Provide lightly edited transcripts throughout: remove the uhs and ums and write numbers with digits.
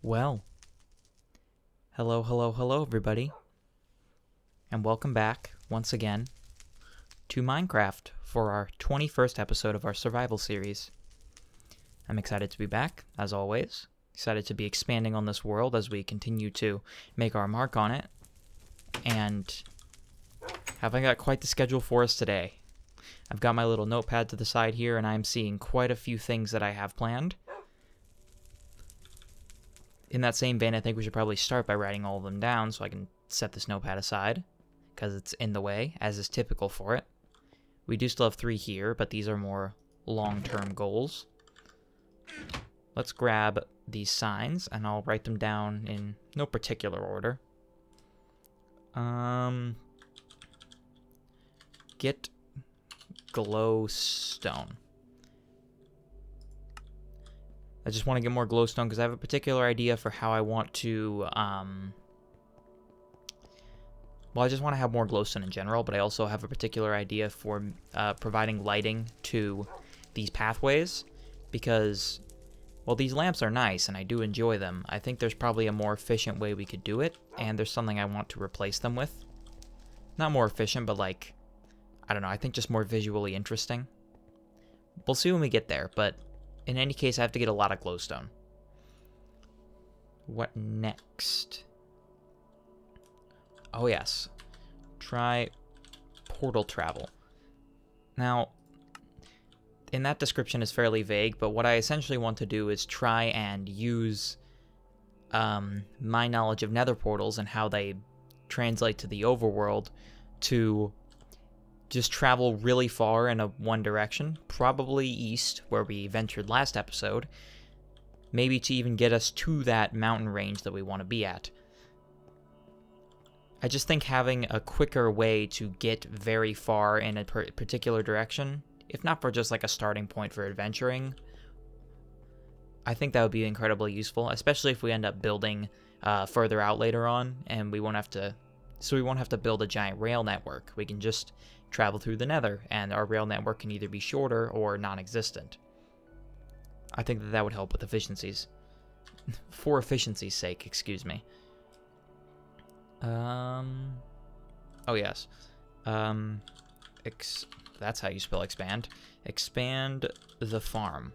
Well, hello, everybody, and welcome back once again to Minecraft for our 21st episode of our survival series. I'm excited to be back, as always. Excited to be expanding on this world as we continue to make our mark on it. And have I got quite the schedule for us today? I've got my little notepad to the side here, and I'm seeing quite a few things that I have planned. In that same vein, I think we should probably start by writing all of them down so I can set this notepad aside, because it's in the way, as is typical for it. We do still have 3 here, but these are more long-term goals. Let's grab these signs, and I'll write them down in no particular order. Get glowstone. I just want to get more glowstone because I have a particular idea for how I want to, I just want to have more glowstone in general, but I also have a particular idea for providing lighting to these pathways because, well, these lamps are nice and I do enjoy them. I think there's probably a more efficient way we could do it, and there's something I want to replace them with. Not more efficient, but like, I don't know, I think just more visually interesting. We'll see when we get there, but in any case, I have to get a lot of glowstone. What next? Oh yes. Try portal travel. Now, in that description is fairly vague, but what I essentially want to do is try and use my knowledge of nether portals and how they translate to the overworld to just travel really far in one direction, probably east, where we ventured last episode, maybe to even get us to that mountain range that we want to be at. I just think having a quicker way to get very far in a particular direction, if not for just like a starting point for adventuring, I think that would be incredibly useful, especially if we end up building further out later on, and we won't have to build a giant rail network. We can just travel through the nether, and our rail network can either be shorter or non-existent. I think that would help with efficiencies. For efficiency's sake, excuse me. Oh yes. That's how you spell expand. Expand the farm.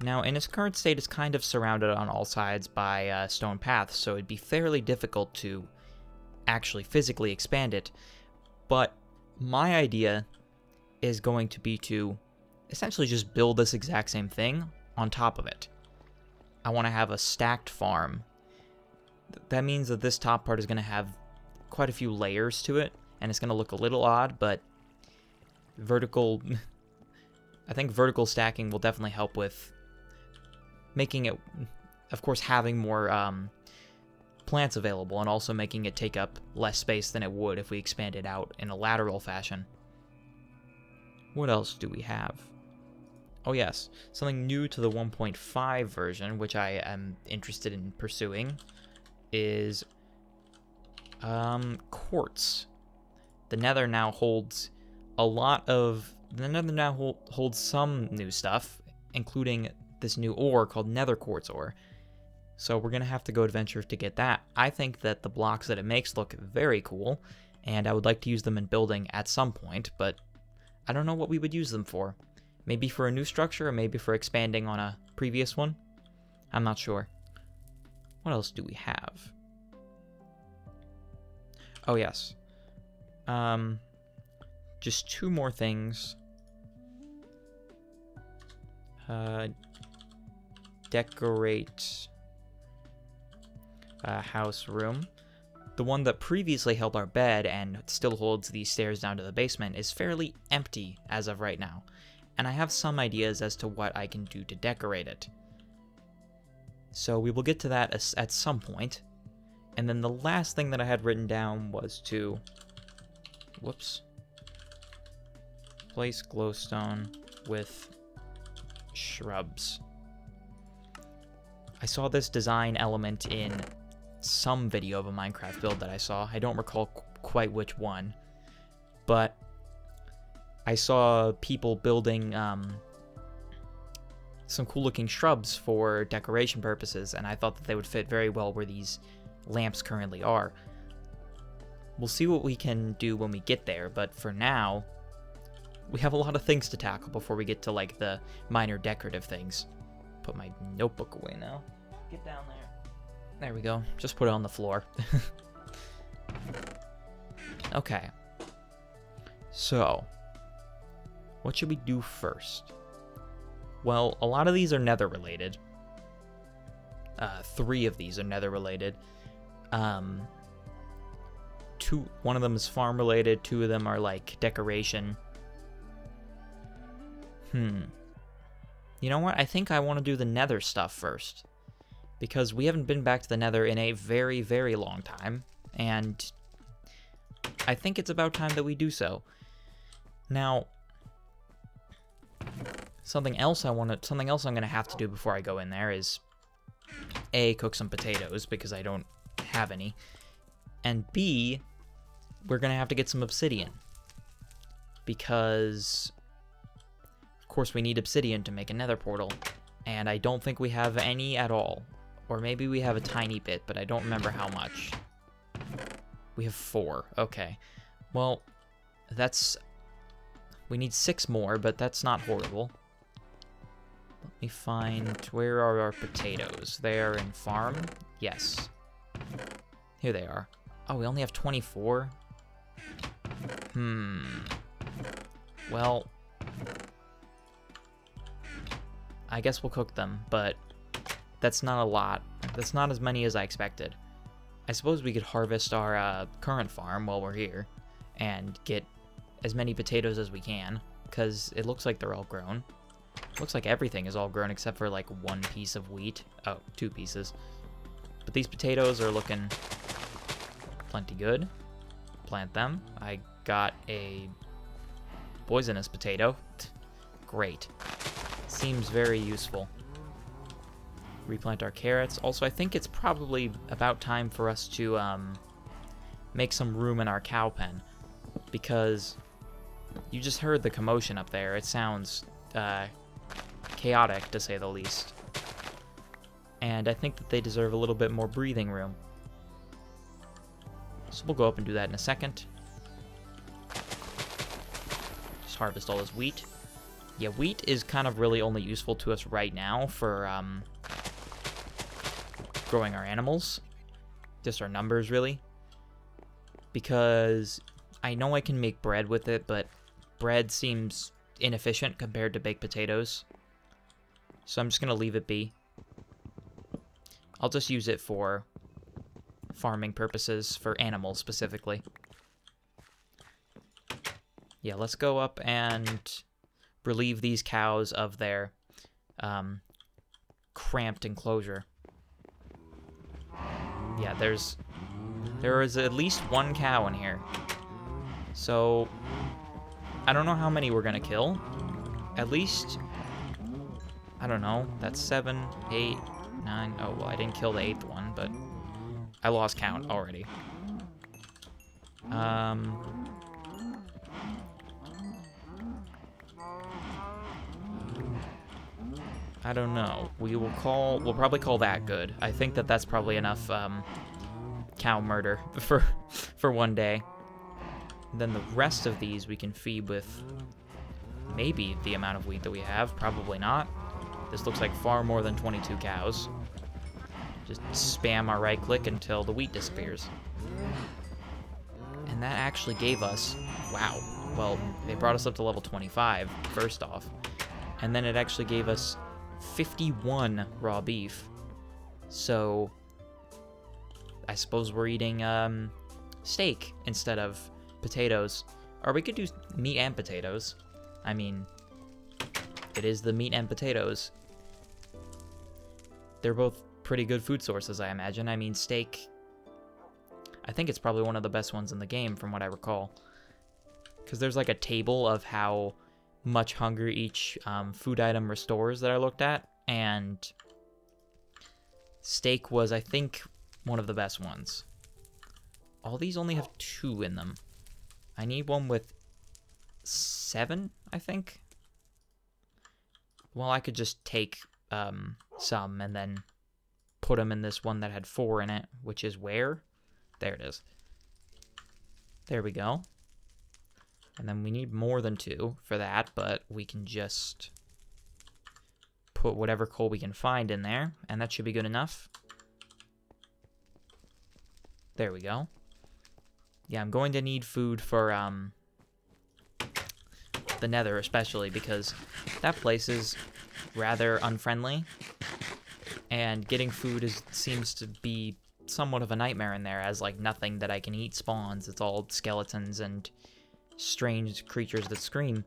Now, in its current state, it's kind of surrounded on all sides by stone paths, so it'd be fairly difficult to actually physically expand it. But my idea is going to be to essentially just build this exact same thing on top of it. I want to have a stacked farm. That means that this top part is going to have quite a few layers to it, and it's going to look a little odd, but I think vertical stacking will definitely help with making it, of course, having more plants available, and also making it take up less space than it would if we expand it out in a lateral fashion. What else do we have? Oh yes, something new to the 1.5 version, which I am interested in pursuing, is quartz. The Nether now holds holds some new stuff, including this new ore called nether quartz ore. So we're going to have to go adventure to get that. I think that the blocks that it makes look very cool, and I would like to use them in building at some point, but I don't know what we would use them for. Maybe for a new structure, or maybe for expanding on a previous one? I'm not sure. What else do we have? Oh yes. Just 2 more things. Decorate house room. The one that previously held our bed and still holds the stairs down to the basement is fairly empty as of right now, and I have some ideas as to what I can do to decorate it. So we will get to that at some point. And then the last thing that I had written down was to place glowstone with shrubs. I saw this design element in some video of a Minecraft build that I saw. I don't recall quite which one, but I saw people building some cool looking shrubs for decoration purposes, and I thought that they would fit very well where these lamps currently are. We'll see what we can do when we get there, but for now, we have a lot of things to tackle before we get to like the minor decorative things. Put my notebook away now. Get down there. There we go. Just put it on the floor. Okay. So, what should we do first? Well, a lot of these are Nether related. 3 of these are Nether related. One of them is farm related. 2 of them are like decoration. You know what? I think I want to do the Nether stuff first, because we haven't been back to the Nether in a very, very long time, and I think it's about time that we do so. Now, something else I'm gonna have to do before I go in there is A, cook some potatoes because I don't have any, and B, we're gonna have to get some obsidian because of course we need obsidian to make a Nether portal, and I don't think we have any at all, or maybe we have a tiny bit, but I don't remember how much. We have 4. Okay, well, we need 6 more, but that's not horrible. Let me find, where are our potatoes? They are in farm? Yes. Here they are. Oh, we only have 24? Well, I guess we'll cook them, but that's not a lot. That's not as many as I expected. I suppose we could harvest our current farm while we're here and get as many potatoes as we can, because it looks like they're all grown. Looks like everything is all grown except for like 1 piece of wheat. Oh, 2 pieces. But these potatoes are looking plenty good. Plant them. I got a poisonous potato. Great. Seems very useful. Replant our carrots. Also, I think it's probably about time for us to make some room in our cow pen, because you just heard the commotion up there. It sounds chaotic, to say the least. And I think that they deserve a little bit more breathing room. So we'll go up and do that in a second. Just harvest all this wheat. Yeah, wheat is kind of really only useful to us right now for growing our animals. Just our numbers, really. Because I know I can make bread with it, but bread seems inefficient compared to baked potatoes. So I'm just going to leave it be. I'll just use it for farming purposes, for animals specifically. Yeah, let's go up and relieve these cows of their cramped enclosure. Yeah, there is at least 1 cow in here. So I don't know how many we're gonna kill. At least, I don't know, that's 7, 8, 9. Oh, well, I didn't kill the 8th one, but I lost count already. I don't know. We'll probably call that good. I think that that's probably enough cow murder for one day. And then the rest of these we can feed with maybe the amount of wheat that we have. Probably not. This looks like far more than 22 cows. Just spam our right click until the wheat disappears. And that actually gave us, wow, well, they brought us up to level 25, first off. And then it actually gave us 51 raw beef. So I suppose we're eating steak instead of potatoes. Or we could do meat and potatoes. I mean, it is the meat and potatoes. They're both pretty good food sources, I imagine. I mean, steak, I think it's probably one of the best ones in the game from what I recall. Because there's like a table of how much hunger each food item restores that I looked at, and steak was, I think, one of the best ones. All these only have 2 in them. I need one with 7, I think. Well, I could just take some and then put them in this one that had 4 in it, which is where? There it is. There we go. And then we need more than 2 for that, but we can just put whatever coal we can find in there, and that should be good enough. There we go. Yeah, I'm going to need food for the Nether, especially because that place is rather unfriendly, and getting food seems to be somewhat of a nightmare in there, as like nothing that I can eat spawns. It's all skeletons and strange creatures that scream.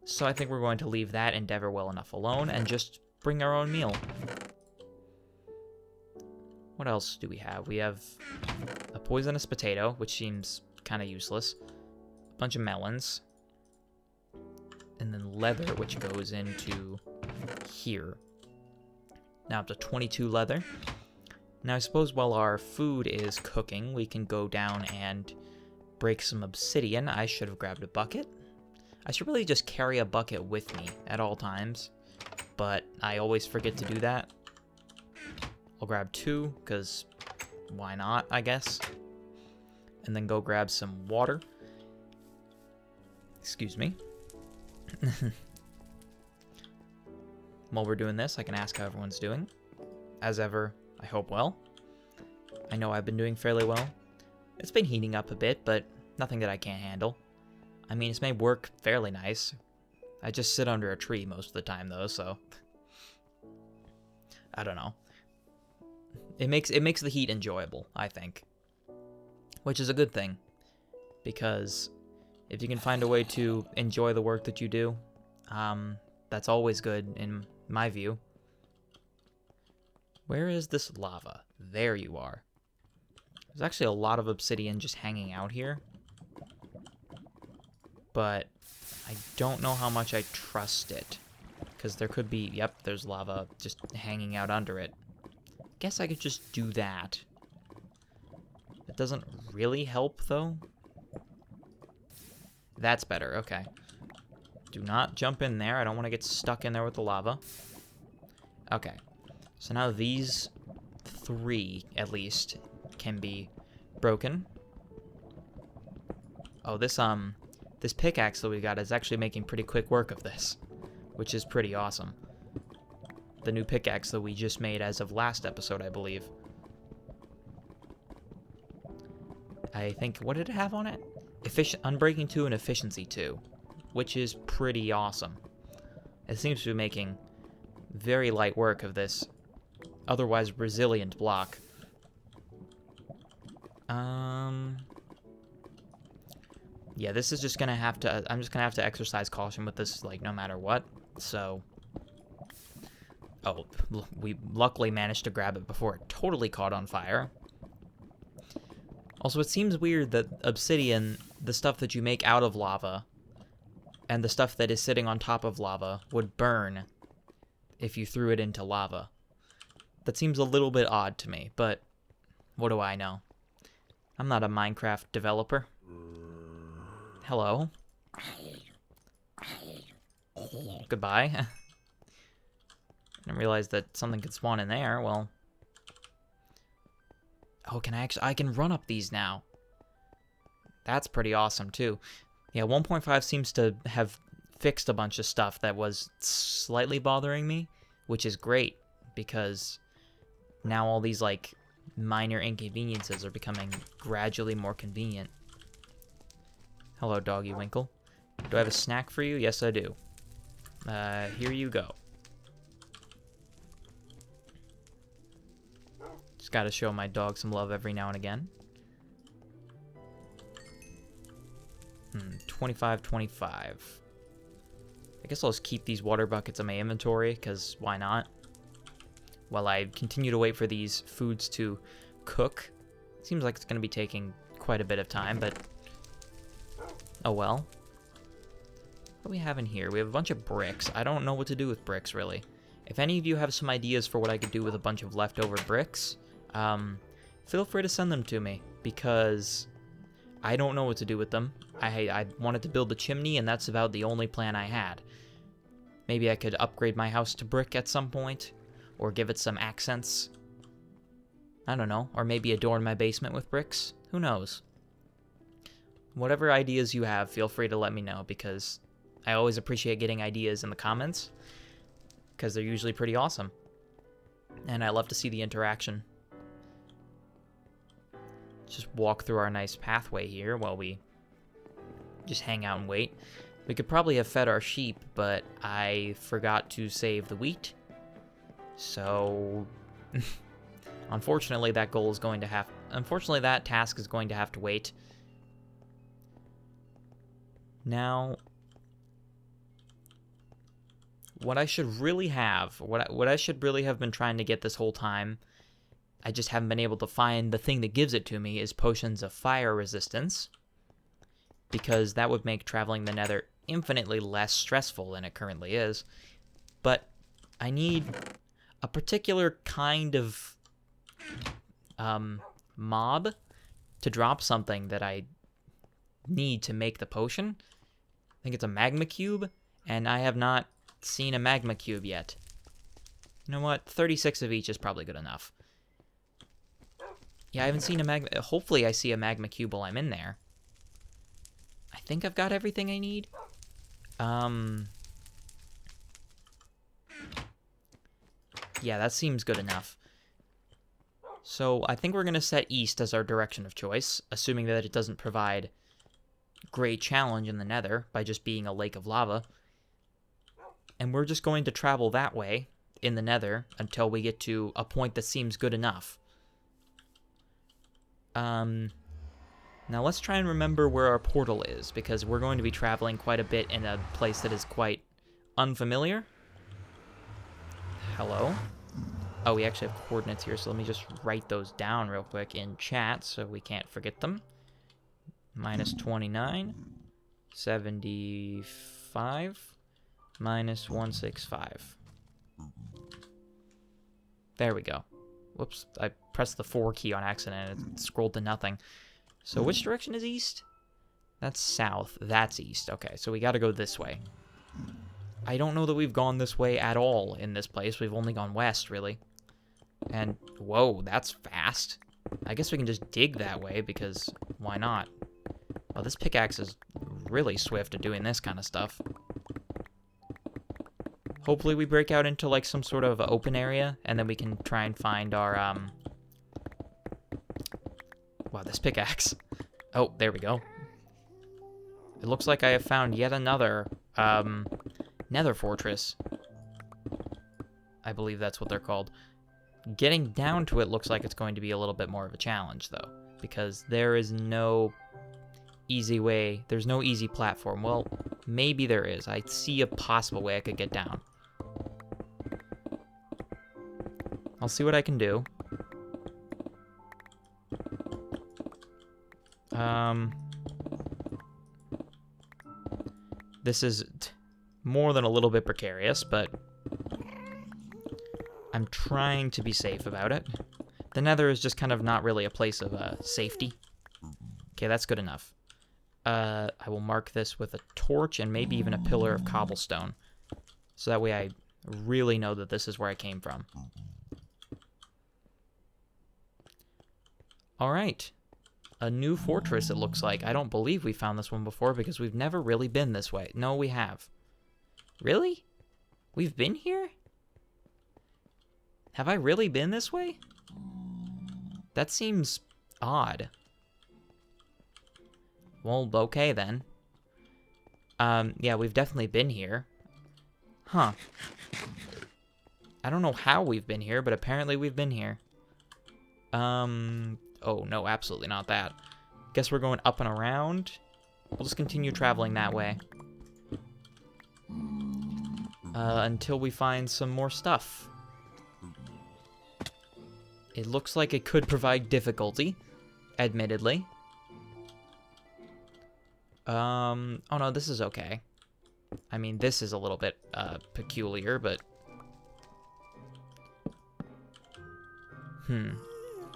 So I think we're going to leave that endeavor well enough alone and just bring our own meal. What else do we have? We have a poisonous potato, which seems kind of useless. A bunch of melons. And then leather, which goes into here. Now up to 22 leather. Now I suppose while our food is cooking, we can go down and break some obsidian. I should have grabbed a bucket. I should really just carry a bucket with me at all times, but I always forget to do that. I'll grab 2, because why not, I guess. And then go grab some water. Excuse me. While we're doing this, I can ask how everyone's doing. As ever, I hope well. I know I've been doing fairly well. It's been heating up a bit, but nothing that I can't handle. I mean, it's made work fairly nice. I just sit under a tree most of the time, though, so I don't know. It makes the heat enjoyable, I think, which is a good thing, because if you can find a way to enjoy the work that you do, that's always good in my view. Where is this lava? There you are. There's actually a lot of obsidian just hanging out here, but I don't know how much I trust it, because there could be, yep, there's lava just hanging out under it. Guess I could just do that. It doesn't really help, though. That's better, okay. Do not jump in there. I don't want to get stuck in there with the lava. Okay. So now these 3, at least, can be broken. Oh, this pickaxe that we got is actually making pretty quick work of this, which is pretty awesome. The new pickaxe that we just made as of last episode, I believe. I think, what did it have on it? Unbreaking 2 and Efficiency 2, which is pretty awesome. It seems to be making very light work of this otherwise resilient block. Yeah, this is just gonna have to, I'm just gonna have to exercise caution with this, like, no matter what, so. Oh, we luckily managed to grab it before it totally caught on fire. Also, it seems weird that obsidian, the stuff that you make out of lava, and the stuff that is sitting on top of lava would burn if you threw it into lava. That seems a little bit odd to me, but what do I know? I'm not a Minecraft developer. Hello. Goodbye. I didn't realize that something could spawn in there. Well. Oh, I can run up these now. That's pretty awesome, too. Yeah, 1.5 seems to have fixed a bunch of stuff that was slightly bothering me, which is great, because now all these, like, minor inconveniences are becoming gradually more convenient. Hello, Doggy Winkle. Do I have a snack for you? Yes, I do. Here you go. Just gotta show my dog some love every now and again. 25. I guess I'll just keep these water buckets in my inventory, because why not? While I continue to wait for these foods to cook. Seems like it's going to be taking quite a bit of time, but oh well. What do we have in here? We have a bunch of bricks. I don't know what to do with bricks, really. If any of you have some ideas for what I could do with a bunch of leftover bricks, feel free to send them to me, because I don't know what to do with them. I wanted to build a chimney, and that's about the only plan I had. Maybe I could upgrade my house to brick at some point, or give it some accents. I don't know, or maybe adorn my basement with bricks. Who knows? Whatever ideas you have, feel free to let me know, because I always appreciate getting ideas in the comments, because they're usually pretty awesome. And I love to see the interaction. Just walk through our nice pathway here while we just hang out and wait. We could probably have fed our sheep, but I forgot to save the wheat. So, unfortunately, that task is going to have to wait. Now, what I should really have, what I should really have been trying to get this whole time, I just haven't been able to find the thing that gives it to me, is potions of fire resistance, because that would make traveling the Nether infinitely less stressful than it currently is. But I need a particular kind of mob to drop something that I need to make the potion. I think it's a magma cube, and I have not seen a magma cube yet. You know what? 36 of each is probably good enough. Yeah, I haven't seen a magma... Hopefully I see a magma cube while I'm in there. I think I've got everything I need. Yeah, that seems good enough. So I think we're going to set east as our direction of choice, assuming that it doesn't provide great challenge in the Nether by just being a lake of lava. And we're just going to travel that way in the Nether until we get to a point that seems good enough. Now let's try and remember where our portal is, because we're going to be traveling quite a bit in a place that is quite unfamiliar. Hello? Oh, we actually have coordinates here, so let me just write those down real quick in chat so we can't forget them. Minus 29, 75, minus 165. There we go. Whoops, I pressed the 4 key on accident and it scrolled to nothing. So which direction is east? That's south. That's east. Okay, so we gotta go this way. I don't know that we've gone this way at all in this place. We've only gone west, really. And, whoa, that's fast. I guess we can just dig that way, because why not? Well, this pickaxe is really swift at doing this kind of stuff. Hopefully we break out into, like, some sort of open area, and then we can try and find our, Wow, this pickaxe. Oh, there we go. It looks like I have found yet another, Nether fortress. I believe that's what they're called. Getting down to it looks like it's going to be a little bit more of a challenge, though, because there is no easy way. There's no easy platform. Well, maybe there is. I see a possible way I could get down. I'll see what I can do. This is more than a little bit precarious, but I'm trying to be safe about it. The Nether is just kind of not really a place of safety. Okay, that's good enough. I will mark this with a torch and maybe even a pillar of cobblestone, so that way I really know that this is where I came from. All right. A new fortress, it looks like. I don't believe we found this one before because we've never really been this way. No, we have. Really? We've been here? Have I really been this way? That seems odd. Well, okay then. Yeah, we've definitely been here. Huh. I don't know how we've been here, but apparently we've been here. Oh, no, absolutely not that. Guess we're going up and around. We'll just continue traveling that way. Until we find some more stuff. It looks like it could provide difficulty, admittedly. Oh no, this is okay. I mean, this is a little bit, peculiar, but...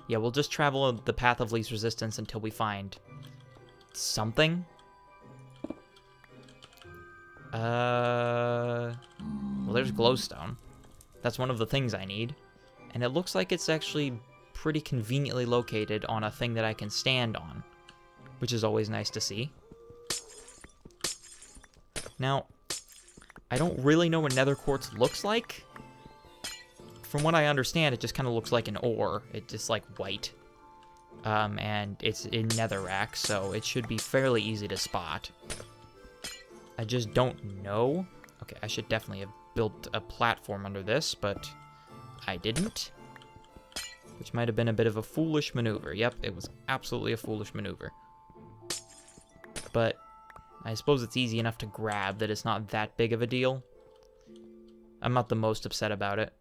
Yeah, we'll just travel the path of least resistance until we find something. Well, there's glowstone. That's one of the things I need. And it looks like it's actually pretty conveniently located on a thing that I can stand on, which is always nice to see. Now, I don't really know what nether quartz looks like. From what I understand, it just kind of looks like an ore. It's just like white. And it's in netherrack, so it should be fairly easy to spot. I just don't know. Okay, I should definitely have built a platform under this, but I didn't. Which might have been a bit of a foolish maneuver. Yep, it was absolutely a foolish maneuver. But I suppose it's easy enough to grab that it's not that big of a deal. I'm not the most upset about it.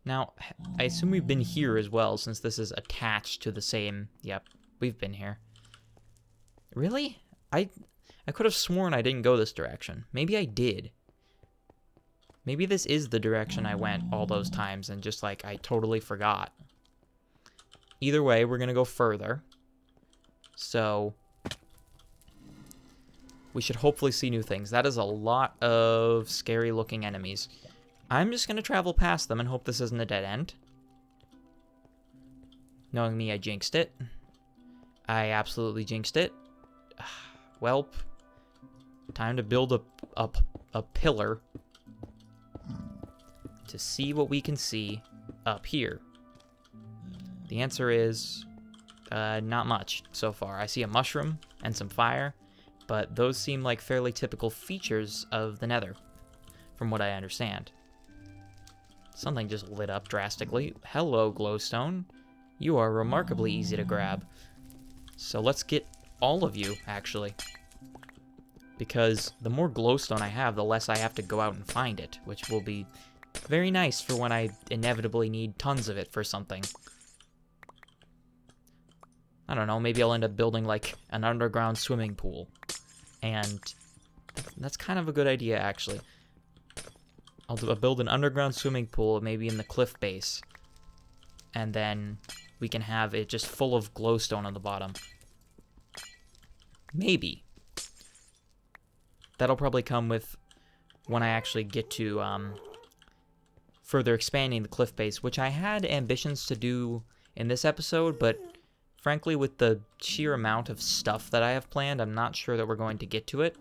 Now, I assume we've been here as well, since this is attached to the same... Yep, we've been here. Really? I could have sworn I didn't go this direction. Maybe I did. Maybe this is the direction I went all those times, and just, like, I totally forgot. Either way, we're gonna go further. So... we should hopefully see new things. That is a lot of scary-looking enemies. I'm just going to travel past them and hope this isn't a dead end. Knowing me, I jinxed it. I absolutely jinxed it. Welp. Time to build a pillar to see what we can see up here. The answer is not much so far. I see a mushroom and some fire, but those seem like fairly typical features of the Nether, from what I understand. Something just lit up drastically. Hello, glowstone. You are remarkably easy to grab. So let's get all of you, actually. Because the more glowstone I have, the less I have to go out and find it, which will be very nice for when I inevitably need tons of it for something. I don't know, maybe I'll end up building, like, an underground swimming pool. And that's kind of a good idea, actually. I'll build an underground swimming pool, maybe in the cliff base. And then we can have it just full of glowstone on the bottom. Maybe. That'll probably come with when I actually get to further expanding the cliff base, which I had ambitions to do in this episode, but frankly, with the sheer amount of stuff that I have planned, I'm not sure that we're going to get to it.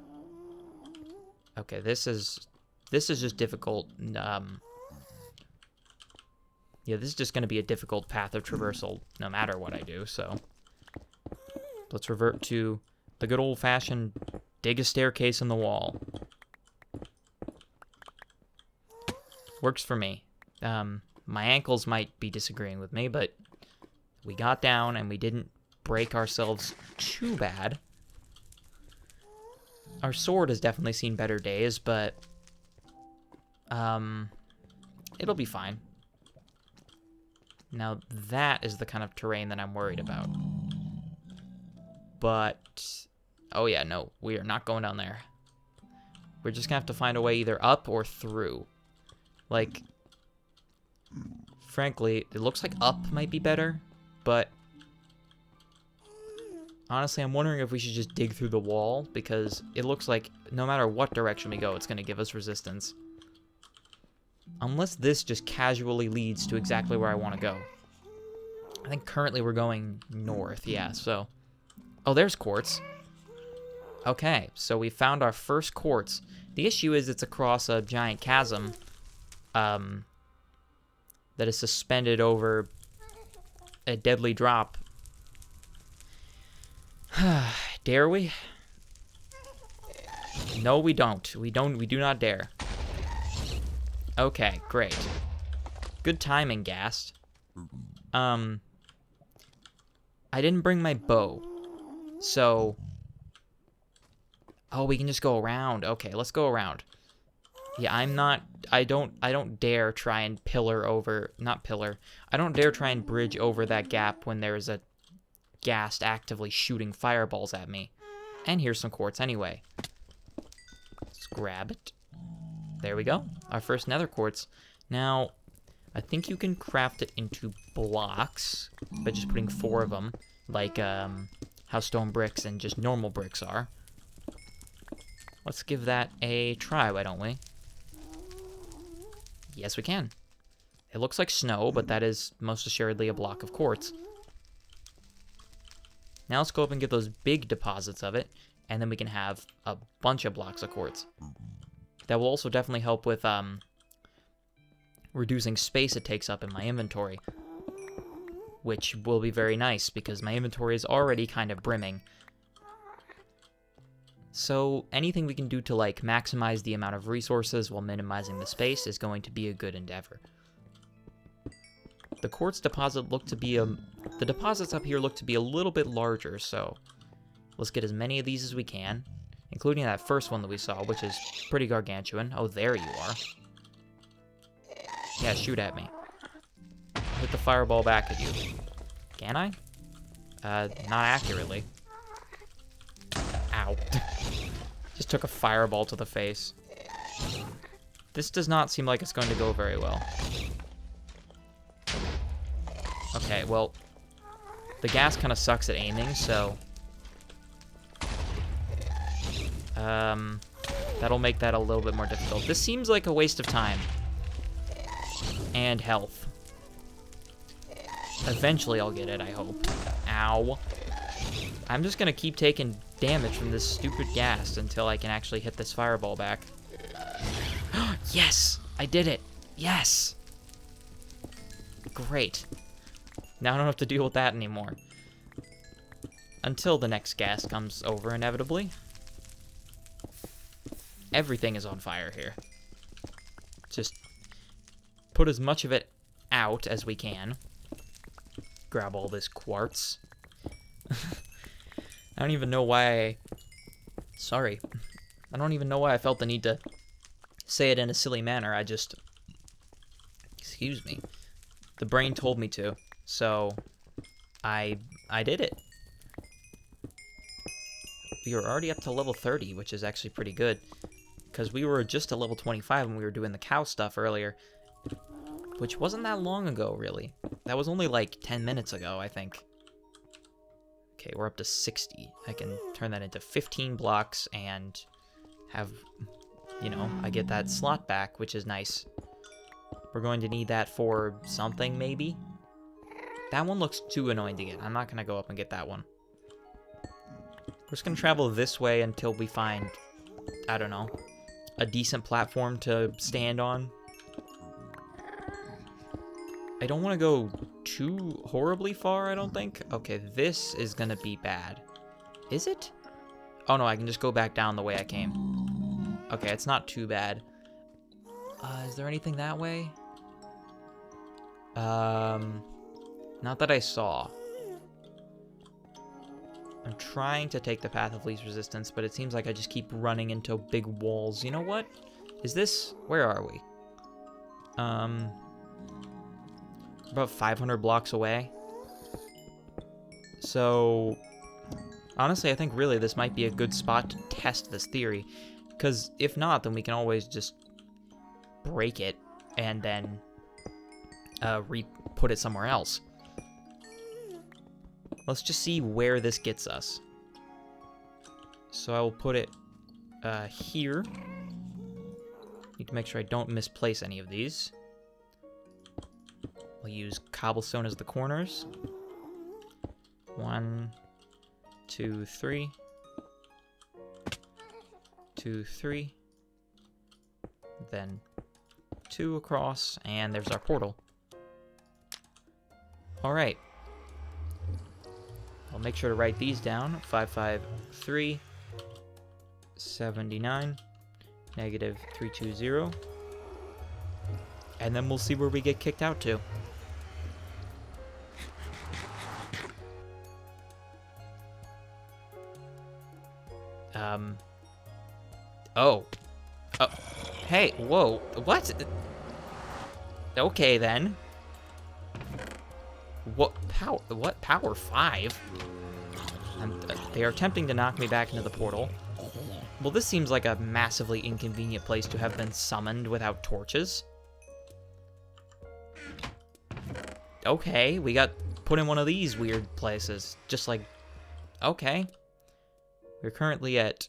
Okay, this is just difficult. Yeah, this is just going to be a difficult path of traversal no matter what I do, so... let's revert to the good old-fashioned dig a staircase in the wall. Works for me. My ankles might be disagreeing with me, but we got down and we didn't break ourselves too bad. Our sword has definitely seen better days, but... it'll be fine. Now, that is the kind of terrain that I'm worried about. But... oh yeah, no, we are not going down there. We're just gonna have to find a way either up or through. Like... frankly, it looks like up might be better, but... honestly, I'm wondering if we should just dig through the wall, because it looks like no matter what direction we go, it's gonna give us resistance. Unless this just casually leads to exactly where I want to go. I think currently we're going north, yeah, so... oh, there's quartz. Okay, so we found our first quartz. The issue is it's across a giant chasm that is suspended over a deadly drop. Dare we? No, we don't. We do not dare. Okay, great. Good timing, Ghast. I didn't bring my bow. So... oh, we can just go around. Okay, let's go around. Yeah, I don't dare try and I don't dare try and bridge over that gap when there's a Ghast actively shooting fireballs at me. And here's some quartz anyway. Let's grab it. There we go. Our first nether quartz. Now, I think you can craft it into blocks by just putting 4 of them, like how stone bricks and just normal bricks are. Let's give that a try, why don't we? Yes, we can. It looks like snow, but that is most assuredly a block of quartz. Now let's go up and get those big deposits of it, and then we can have a bunch of blocks of quartz. That will also definitely help with reducing space it takes up in my inventory, which will be very nice because my inventory is already kind of brimming. So anything we can do to like maximize the amount of resources while minimizing the space is going to be a good endeavor. The quartz deposit looked to be the deposits up here look to be a little bit larger, so let's get as many of these as we can, including that first one that we saw, which is pretty gargantuan. Oh, there you are. Yeah, shoot at me. Hit the fireball back at you. Can I? Not accurately. Ow. Just took a fireball to the face. This does not seem like it's going to go very well. Okay, well, the gas kind of sucks at aiming, so that'll make that a little bit more difficult. This seems like a waste of time and health. Eventually I'll get it, I hope. Ow. I'm just gonna keep taking damage from this stupid gas until I can actually hit this fireball back. Yes! I did it! Yes! Great. Now I don't have to deal with that anymore. Until the next gas comes over, inevitably. Everything is on fire here. Just put as much of it out as we can. Grab all this quartz. I don't even know why Sorry. I don't even know why I felt the need to say it in a silly manner. I just... Excuse me. The brain told me to, so I did it. We were already up to level 30, which is actually pretty good. Because we were just at level 25 when we were doing the cow stuff earlier. Which wasn't that long ago, really. That was only like 10 minutes ago, I think. Okay, we're up to 60. I can turn that into 15 blocks and have, you know, I get that slot back, which is nice. We're going to need that for something, maybe? That one looks too annoying to get. I'm not going to go up and get that one. We're just going to travel this way until we find, I don't know, a decent platform to stand on. I don't want to go too horribly far, I don't think. Okay, this is going to be bad. Is it? Oh, no, I can just go back down the way I came. Okay, it's not too bad. Is there anything that way? Not that I saw. I'm trying to take the path of least resistance, but it seems like I just keep running into big walls. You know what? Is this... Where are we? About 500 blocks away. So, honestly, I think really this might be a good spot to test this theory. Because if not, then we can always just break it and then put it somewhere else. Let's just see where this gets us. So I will put it here. Need to make sure I don't misplace any of these. We'll use cobblestone as the corners. 1, 2, 3. 2, 3. Then 2 across, and there's our portal. Alright. I'll make sure to write these down. 553, 79, negative 320. And then we'll see where we get kicked out to. Oh. Oh. Hey, whoa. What? Okay, then. What power? What power? 5? They are attempting to knock me back into the portal. Well, this seems like a massively inconvenient place to have been summoned without torches. Okay, we got put in one of these weird places. Just like, okay. We're currently at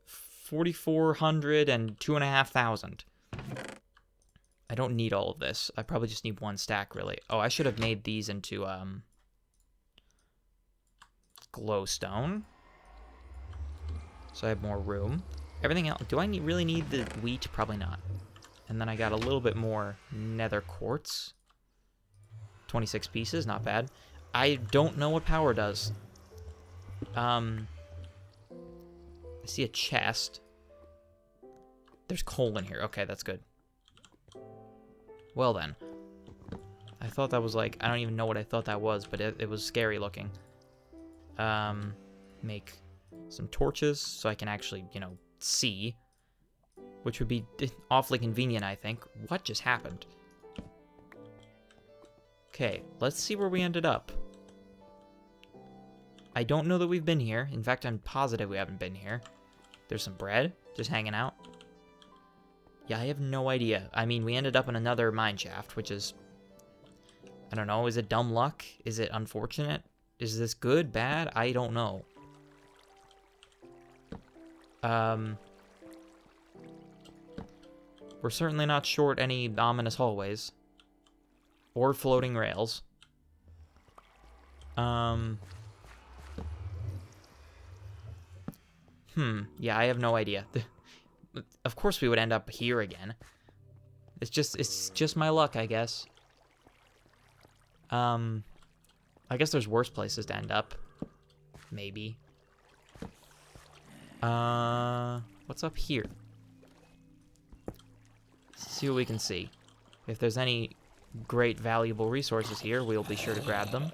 4,400 and 2,500. don't need all of this. I probably just need 1 stack, really. Oh, I should have made these into, glowstone. So I have more room. Everything else, do I really need the wheat? Probably not. And then I got a little bit more nether quartz. 26 pieces, not bad. I don't know what power does. I see a chest. There's coal in here. Okay, that's good. Well then. I thought that was like, I don't even know what I thought that was, but it was scary looking. Make some torches so I can actually, you know, see. Which would be awfully convenient, I think. What just happened? Okay, let's see where we ended up. I don't know that we've been here. In fact, I'm positive we haven't been here. There's some bread just hanging out. Yeah, I have no idea. I mean, we ended up in another mine shaft, which is... I don't know, is it dumb luck? Is it unfortunate? Is this good, bad? I don't know. We're certainly not short any ominous hallways. Or floating rails. Yeah, I have no idea. Of course we would end up here again. It's just my luck, I guess. I guess there's worse places to end up. Maybe. What's up here? Let's see what we can see. If there's any great valuable resources here, we'll be sure to grab them.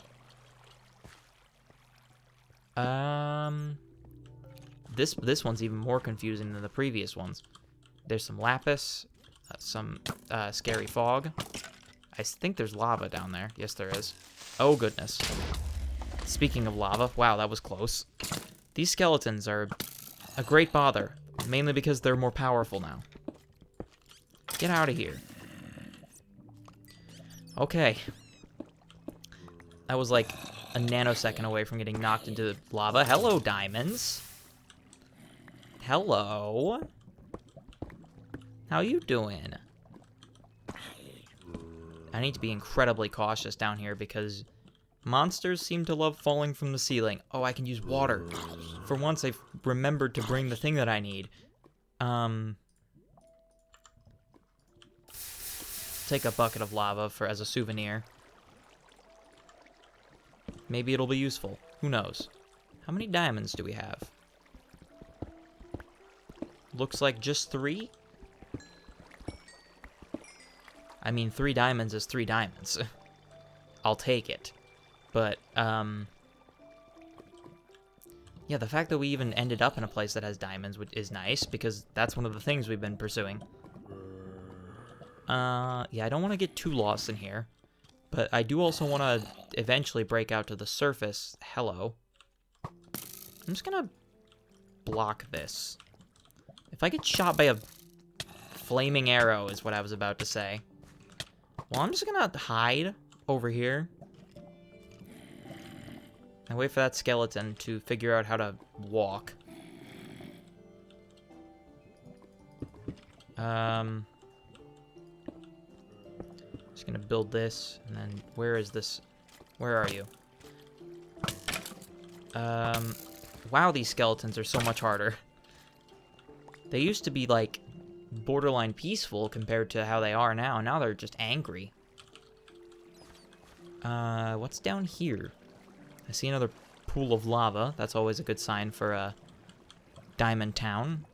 This one's even more confusing than the previous ones. There's some lapis, some scary fog. I think there's lava down there. Yes, there is. Oh, goodness. Speaking of lava, wow, that was close. These skeletons are a great bother, mainly because they're more powerful now. Get out of here. Okay. That was like a nanosecond away from getting knocked into the lava. Hello, diamonds. Hello. How you doing? I need to be incredibly cautious down here because monsters seem to love falling from the ceiling. Oh, I can use water. For once, I've remembered to bring the thing that I need. Take a bucket of lava as a souvenir. Maybe it'll be useful. Who knows? How many diamonds do we have? Looks like just 3? I mean, 3 diamonds is 3 diamonds. I'll take it. But, yeah, the fact that we even ended up in a place that has diamonds is nice, because that's one of the things we've been pursuing. Yeah, I don't want to get too lost in here. But I do also want to eventually break out to the surface. Hello. I'm just gonna block this. If I get shot by a flaming arrow is what I was about to say. Well, I'm just gonna hide over here. And wait for that skeleton to figure out how to walk. Just gonna build this, and then where is this? Where are you? Wow, these skeletons are so much harder. They used to be, like, borderline peaceful compared to how they are now. Now they're just angry. What's down here? I see another pool of lava. That's always a good sign for a diamond town.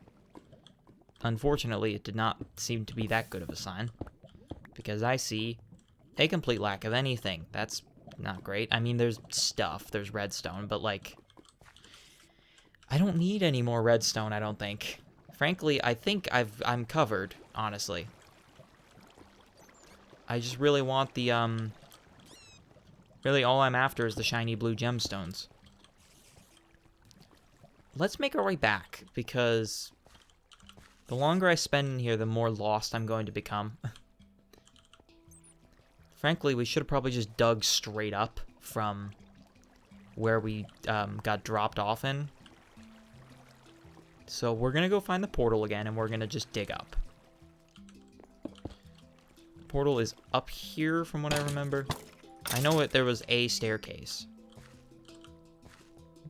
Unfortunately, it did not seem to be that good of a sign. Because I see a complete lack of anything. That's not great. I mean, there's stuff. There's redstone, but, like, I don't need any more redstone, I don't think. Frankly, I think I'm covered, honestly. I just really want the, really all I'm after is the shiny blue gemstones. Let's make our way back, because the longer I spend in here, the more lost I'm going to become. Frankly, we should have probably just dug straight up from where we got dropped off in. So we're going to go find the portal again, and we're going to just dig up. portal is up here from what I remember. I know there was a staircase.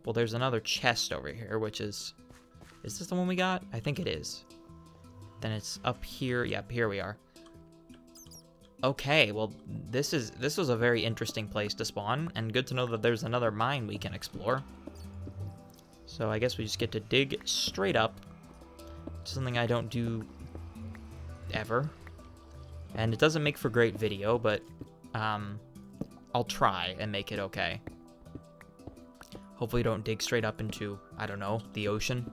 Well, there's another chest over here, which is... Is this the one we got? I think it is. Then it's up here. Yep, here we are. Okay, well, this was a very interesting place to spawn, and good to know that there's another mine we can explore. So I guess we just get to dig straight up. Something I don't do ever. And it doesn't make for great video, but I'll try and make it okay. Hopefully don't dig straight up into, I don't know, the ocean.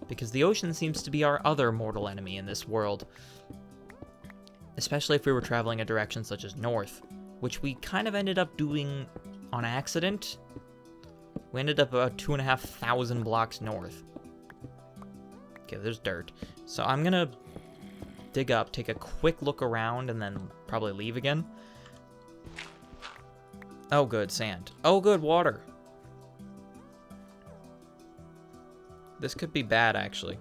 Because the ocean seems to be our other mortal enemy in this world. Especially if we were traveling a direction such as north, which we kind of ended up doing on accident. We ended up about 2,500 blocks north. Okay, there's dirt. So I'm gonna dig up, take a quick look around, and then probably leave again. Oh, good, sand. Oh, good, water. This could be bad, actually.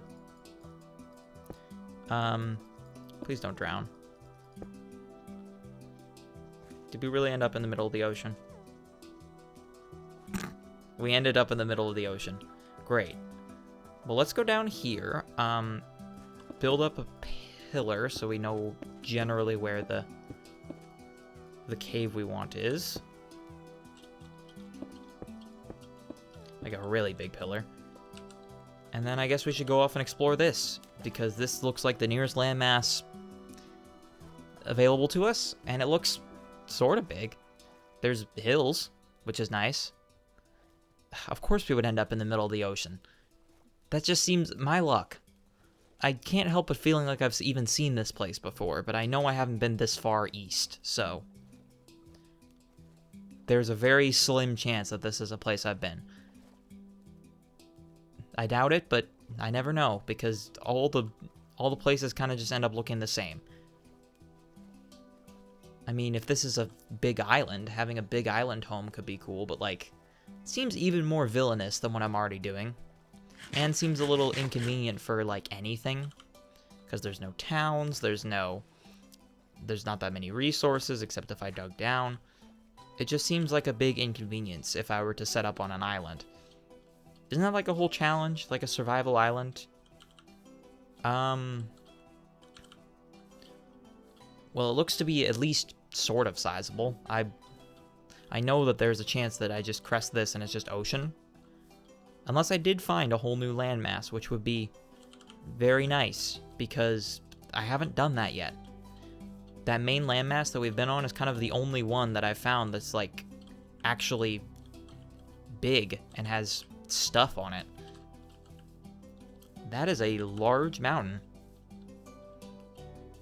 Please don't drown. Did we really end up in the middle of the ocean? We ended up in the middle of the ocean. Great. Well, let's go down here. Build up a pillar so we know generally where the cave we want is. Like a really big pillar. And then I guess we should go off and explore this, because this looks like the nearest landmass available to us, and it looks sort of big. There's hills, which is nice. Of course we would end up in the middle of the ocean. That just seems my luck. I can't help but feeling like I've even seen this place before, but I know I haven't been this far east, so... There's a very slim chance that this is a place I've been. I doubt it, but I never know, because all the places kind of just end up looking the same. I mean, if this is a big island, having a big island home could be cool, but, like, it seems even more villainous than what I'm already doing. And seems a little inconvenient for, like, anything. Because there's no towns, there's not that many resources, except if I dug down. It just seems like a big inconvenience if I were to set up on an island. Isn't that like a whole challenge? Like a survival island? Well, it looks to be at least sort of sizable. I know that there's a chance that I just crest this and it's just ocean. Unless I did find a whole new landmass, which would be very nice, because I haven't done that yet. That main landmass that we've been on is kind of the only one that I've found that's, like, actually big and has stuff on it. That is a large mountain.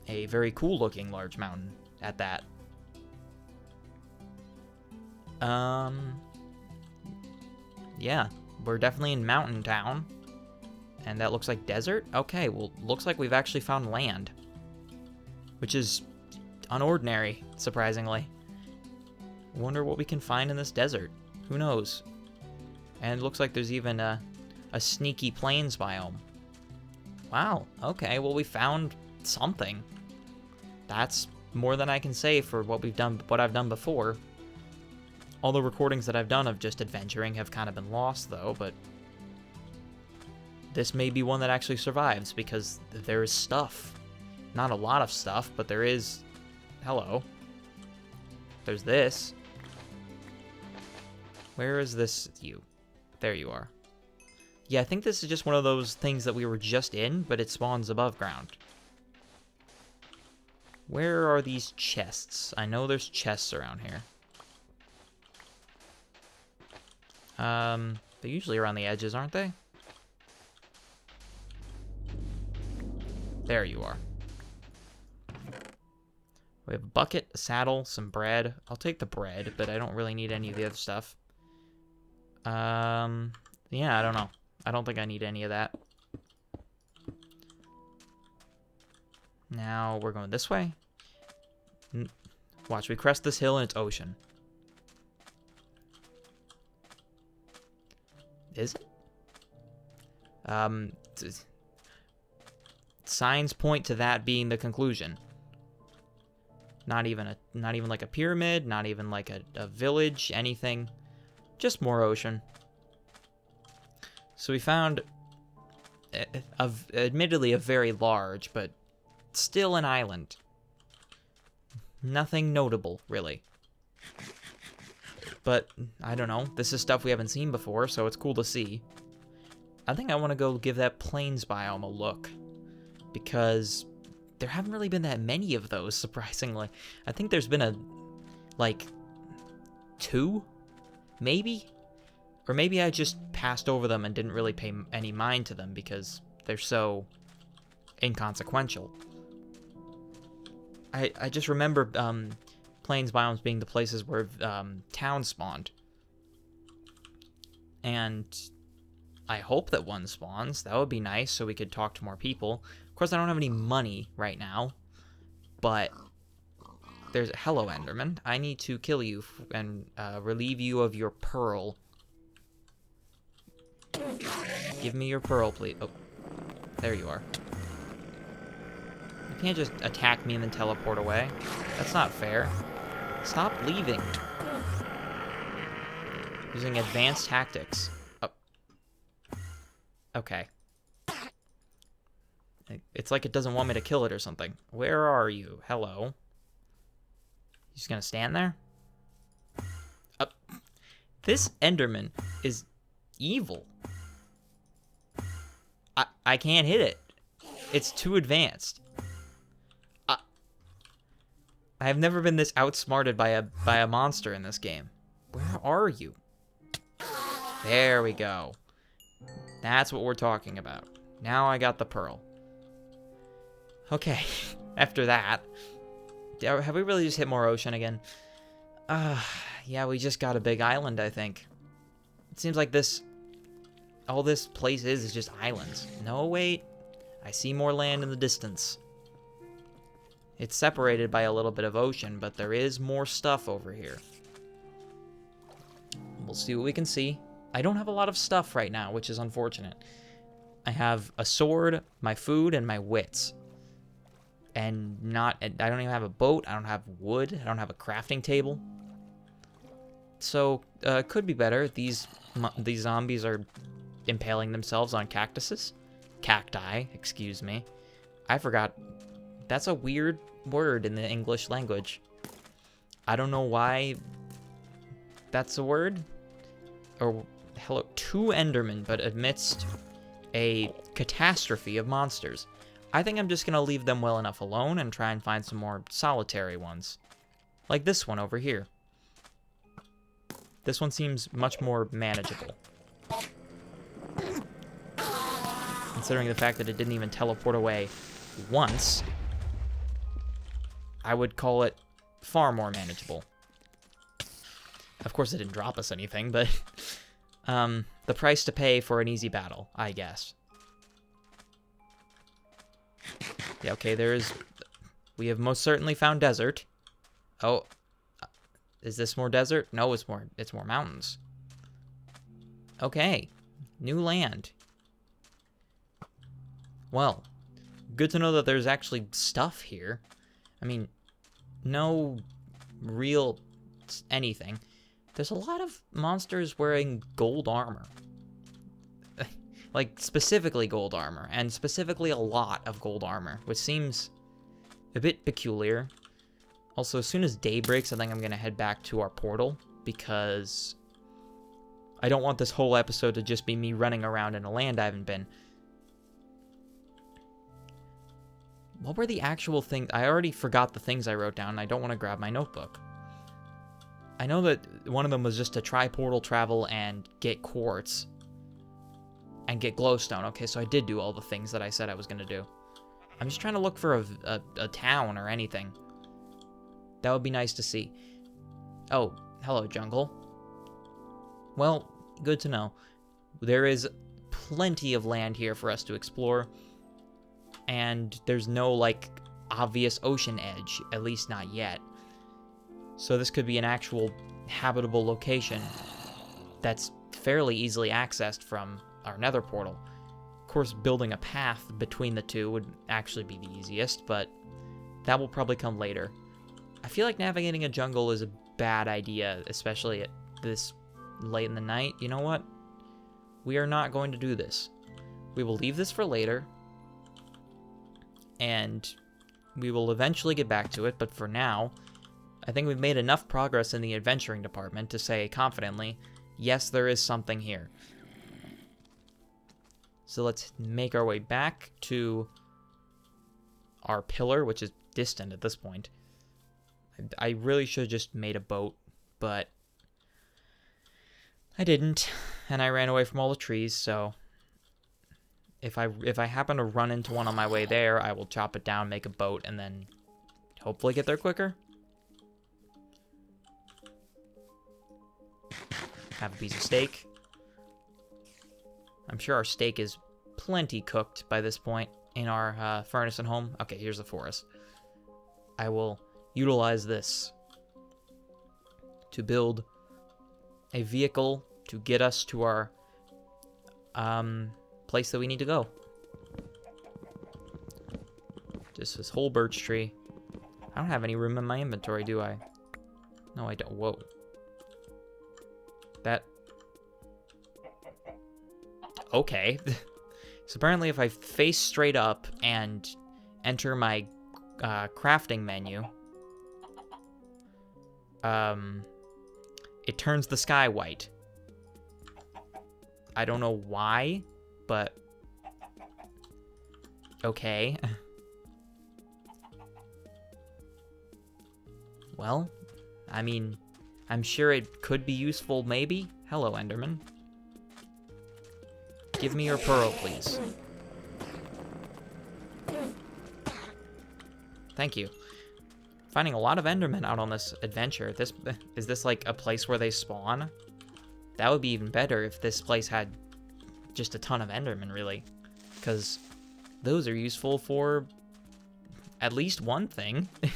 A very cool looking large mountain at that. Yeah, we're definitely in Mountain Town. And that looks like desert? Okay, well, looks like we've actually found land. Which is unordinary, surprisingly. Wonder what we can find in this desert. Who knows? And it looks like there's even a sneaky plains biome. Wow, okay, well, we found something. That's more than I can say for what I've done before. All the recordings that I've done of just adventuring have kind of been lost, though, but this may be one that actually survives, because there is stuff. Not a lot of stuff, but there is... Hello. There's this. Where is this you? There you are. Yeah, I think this is just one of those things that we were just in, but it spawns above ground. Where are these chests? I know there's chests around here. They're usually around the edges, aren't they? There you are. We have a bucket, a saddle, some bread. I'll take the bread, but I don't really need any of the other stuff. Yeah, I don't know. I don't think I need any of that. Now we're going this way. Watch, we crest this hill and it's ocean. Is it? Signs point to that being the conclusion. Not even like a pyramid, not even like a village, anything. Just more ocean. So we found, admittedly, a very large, but still an island. Nothing notable, really. But, I don't know, this is stuff we haven't seen before, so it's cool to see. I think I want to go give that plains biome a look, because there haven't really been that many of those, surprisingly. I think there's been like, 2? Maybe? Or maybe I just passed over them and didn't really pay any mind to them because they're so inconsequential. I just remember plains biomes being the places where towns spawned. And I hope that one spawns. That would be nice so we could talk to more people. Of course, I don't have any money right now, but there's hello, Enderman. I need to kill you and relieve you of your pearl. Give me your pearl, please. Oh, there you are. You can't just attack me and then teleport away. That's not fair. Stop leaving. Using advanced tactics. Oh. Okay. It's like it doesn't want me to kill it or something. Where are you? Hello. You just gonna stand there? This Enderman is evil. I can't hit it. It's too advanced. I have never been this outsmarted by a monster in this game. Where are you? There we go. That's what we're talking about. Now I got the pearl. Okay, after that, have we really just hit more ocean again? Yeah, we just got a big island, I think. It seems like all this place is just islands. No, wait. I see more land in the distance. It's separated by a little bit of ocean, but there is more stuff over here. We'll see what we can see. I don't have a lot of stuff right now, which is unfortunate. I have a sword, my food, and my wits. And I don't even have a boat, I don't have wood, I don't have a crafting table. So, could be better. These zombies are impaling themselves on cactuses. Cacti, excuse me. I forgot. That's a weird word in the English language. I don't know why that's a word. Or, hello, 2 Endermen, but amidst a catastrophe of monsters. I think I'm just going to leave them well enough alone and try and find some more solitary ones. Like this one over here. This one seems much more manageable. Considering the fact that it didn't even teleport away once, I would call it far more manageable. Of course, it didn't drop us anything, but the price to pay for an easy battle, I guess. Yeah, okay, we have most certainly found desert. Oh, is this more desert? No, it's more mountains. Okay, new land. Well, good to know that there's actually stuff here. I mean, no real anything. There's a lot of monsters wearing gold armor. Like, specifically gold armor, and specifically a lot of gold armor, which seems a bit peculiar. Also, as soon as day breaks, I think I'm going to head back to our portal, because I don't want this whole episode to just be me running around in a land I haven't been. What were the actual things? I already forgot the things I wrote down, and I don't want to grab my notebook. I know that one of them was just to try portal travel and get quartz. And get glowstone. Okay, so I did do all the things that I said I was going to do. I'm just trying to look for a town or anything. That would be nice to see. Oh, hello, jungle. Well, good to know. There is plenty of land here for us to explore. And there's no, like, obvious ocean edge. At least not yet. So this could be an actual habitable location that's fairly easily accessed from our nether portal. Of course, building a path between the two would actually be the easiest, but that will probably come later. I feel like navigating a jungle is a bad idea, especially at this late in the night. You know what? We are not going to do this. We will leave this for later, and we will eventually get back to it, but for now, I think we've made enough progress in the adventuring department to say confidently, yes, there is something here. So let's make our way back to our pillar, which is distant at this point. I really should have just made a boat, but I didn't, and I ran away from all the trees, so if I happen to run into one on my way there, I will chop it down, make a boat, and then hopefully get there quicker. Have a piece of steak. I'm sure our steak is plenty cooked by this point in our furnace at home. Okay, here's the forest. I will utilize this to build a vehicle to get us to our place that we need to go. Just this whole birch tree. I don't have any room in my inventory, do I? No, I don't. Whoa. That... Okay. So apparently if I face straight up and enter my crafting menu, it turns the sky white. I don't know why, but okay. Well, I mean, I'm sure it could be useful, maybe. Hello, Enderman. Give me your pearl, please. Thank you. Finding a lot of Endermen out on this adventure. Is this like a place where they spawn? That would be even better if this place had just a ton of Endermen, really. Because those are useful for at least one thing. I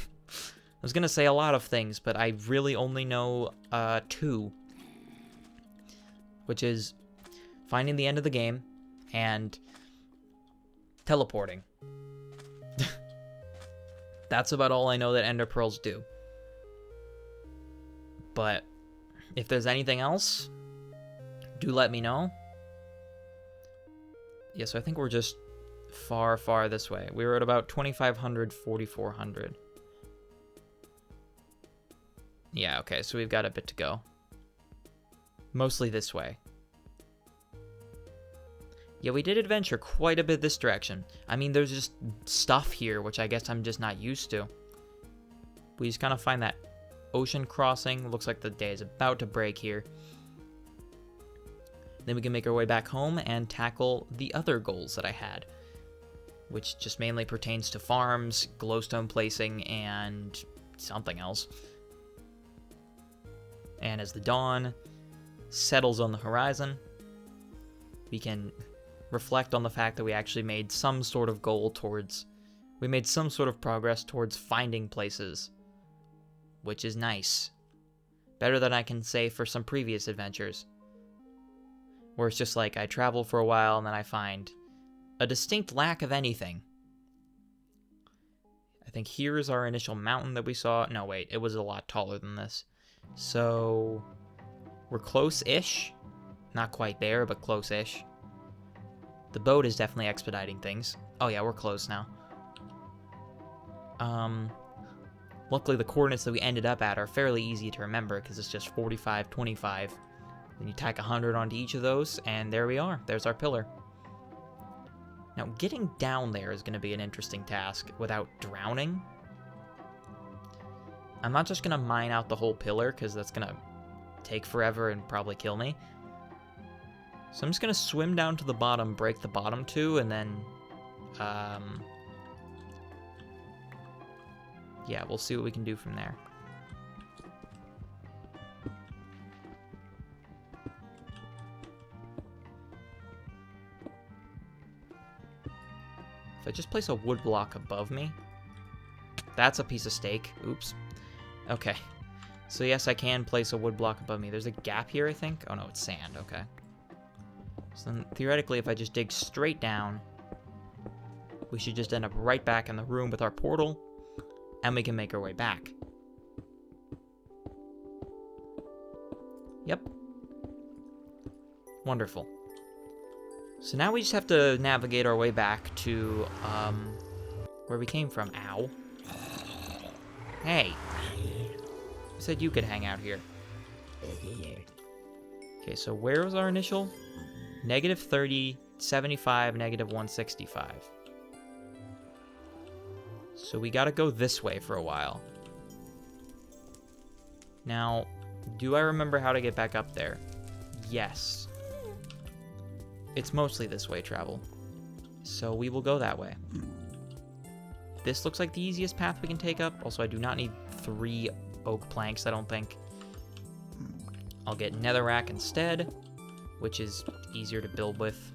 was gonna say a lot of things, but I really only know 2. Which is finding the end of the game and teleporting. That's about all I know that ender pearls do. But if there's anything else, do let me know. Yeah, so I think we're just far, far this way. We were at about 2,500, 4,400. Yeah, okay, so we've got a bit to go. Mostly this way. Yeah, we did adventure quite a bit this direction. I mean, there's just stuff here, which I guess I'm just not used to. We just kind of find that ocean crossing. Looks like the day is about to break here. Then we can make our way back home and tackle the other goals that I had, which just mainly pertains to farms, glowstone placing, and something else. And as the dawn settles on the horizon, we can reflect on the fact that we actually made some sort of goal towards... We made some sort of progress towards finding places, which is nice. Better than I can say for some previous adventures, where it's just like I travel for a while and then I find a distinct lack of anything. I think here's our initial mountain that we saw. No, wait, it was a lot taller than this. So we're close-ish. Not quite there, but close-ish. The boat is definitely expediting things. Oh yeah, we're close now. Luckily the coordinates that we ended up at are fairly easy to remember because it's just 45, 25. Then you tack 100 onto each of those, and there we are. There's our pillar. Now, getting down there is going to be an interesting task without drowning. I'm not just going to mine out the whole pillar because that's going to take forever and probably kill me. So I'm just going to swim down to the bottom, break the bottom 2, and then, yeah, we'll see what we can do from there. If I just place a wood block above me, that's a piece of steak. Oops. Okay. So yes, I can place a wood block above me. There's a gap here, I think. Oh no, it's sand. Okay. So then, theoretically, if I just dig straight down, we should just end up right back in the room with our portal, and we can make our way back. Yep. Wonderful. So now we just have to navigate our way back to, where we came from. Ow. Hey. Who said you could hang out here? Okay, so where was our initial? Negative 30, 75, negative 165. So we gotta go this way for a while. Now, do I remember how to get back up there? Yes. It's mostly this way travel. So we will go that way. This looks like the easiest path we can take up. Also, I do not need 3 oak planks, I don't think. I'll get netherrack instead, which is easier to build with.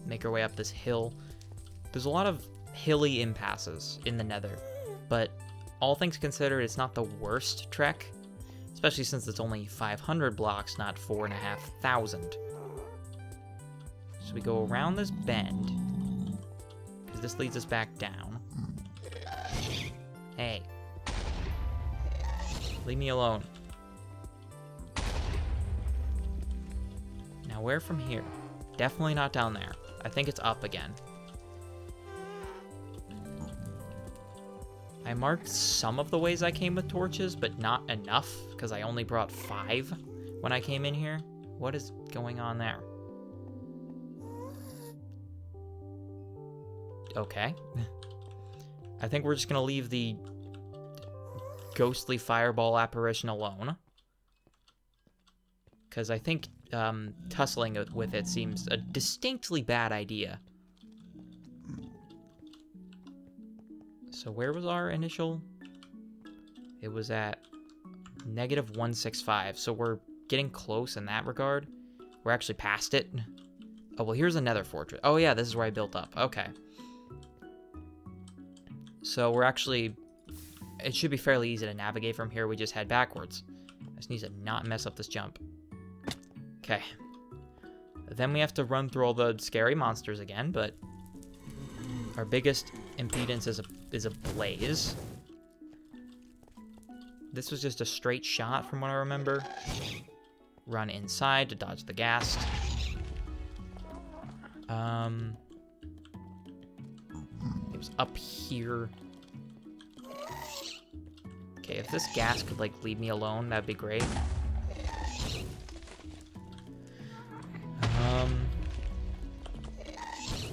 Make our way up this hill. There's a lot of hilly impasses in the nether, but all things considered, it's not the worst trek, especially since it's only 500 blocks, not 4,500. So we go around this bend, because this leads us back down. Hey. Leave me alone. Now where from here? Definitely not down there. I think it's up again. I marked some of the ways I came with torches, but not enough, because I only brought 5 when I came in here. What is going on there? Okay. I think we're just going to leave the ghostly fireball apparition alone, because I think tussling with it seems a distinctly bad idea. So where was our initial? It was at negative 165, so we're getting close in that regard. We're actually past it. Oh, well, here's another fortress. Oh yeah, this is where I built up. Okay. So we're actually... It should be fairly easy to navigate from here. We just head backwards. I just need to not mess up this jump. Okay. Then we have to run through all the scary monsters again, but our biggest impedance is a blaze. This was just a straight shot from what I remember. Run inside to dodge the ghast. It was up here. Okay, if this ghast could, like, leave me alone, that'd be great.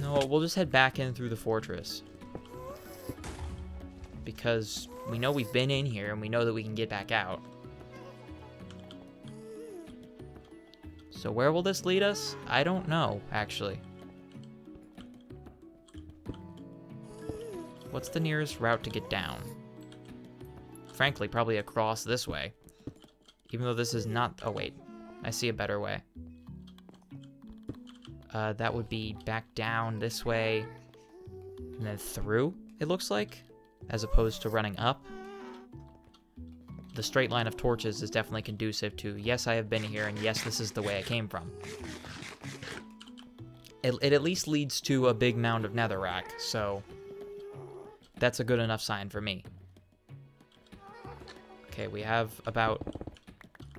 No, we'll just head back in through the fortress. Because we know we've been in here, and we know that we can get back out. So where will this lead us? I don't know, actually. What's the nearest route to get down? Frankly, probably across this way. Even though this is not... Oh, wait. I see a better way. That would be back down this way, and then through, it looks like, as opposed to running up. The straight line of torches is definitely conducive to, yes, I have been here, and yes, this is the way I came from. It at least leads to a big mound of netherrack, so that's a good enough sign for me. Okay, we have about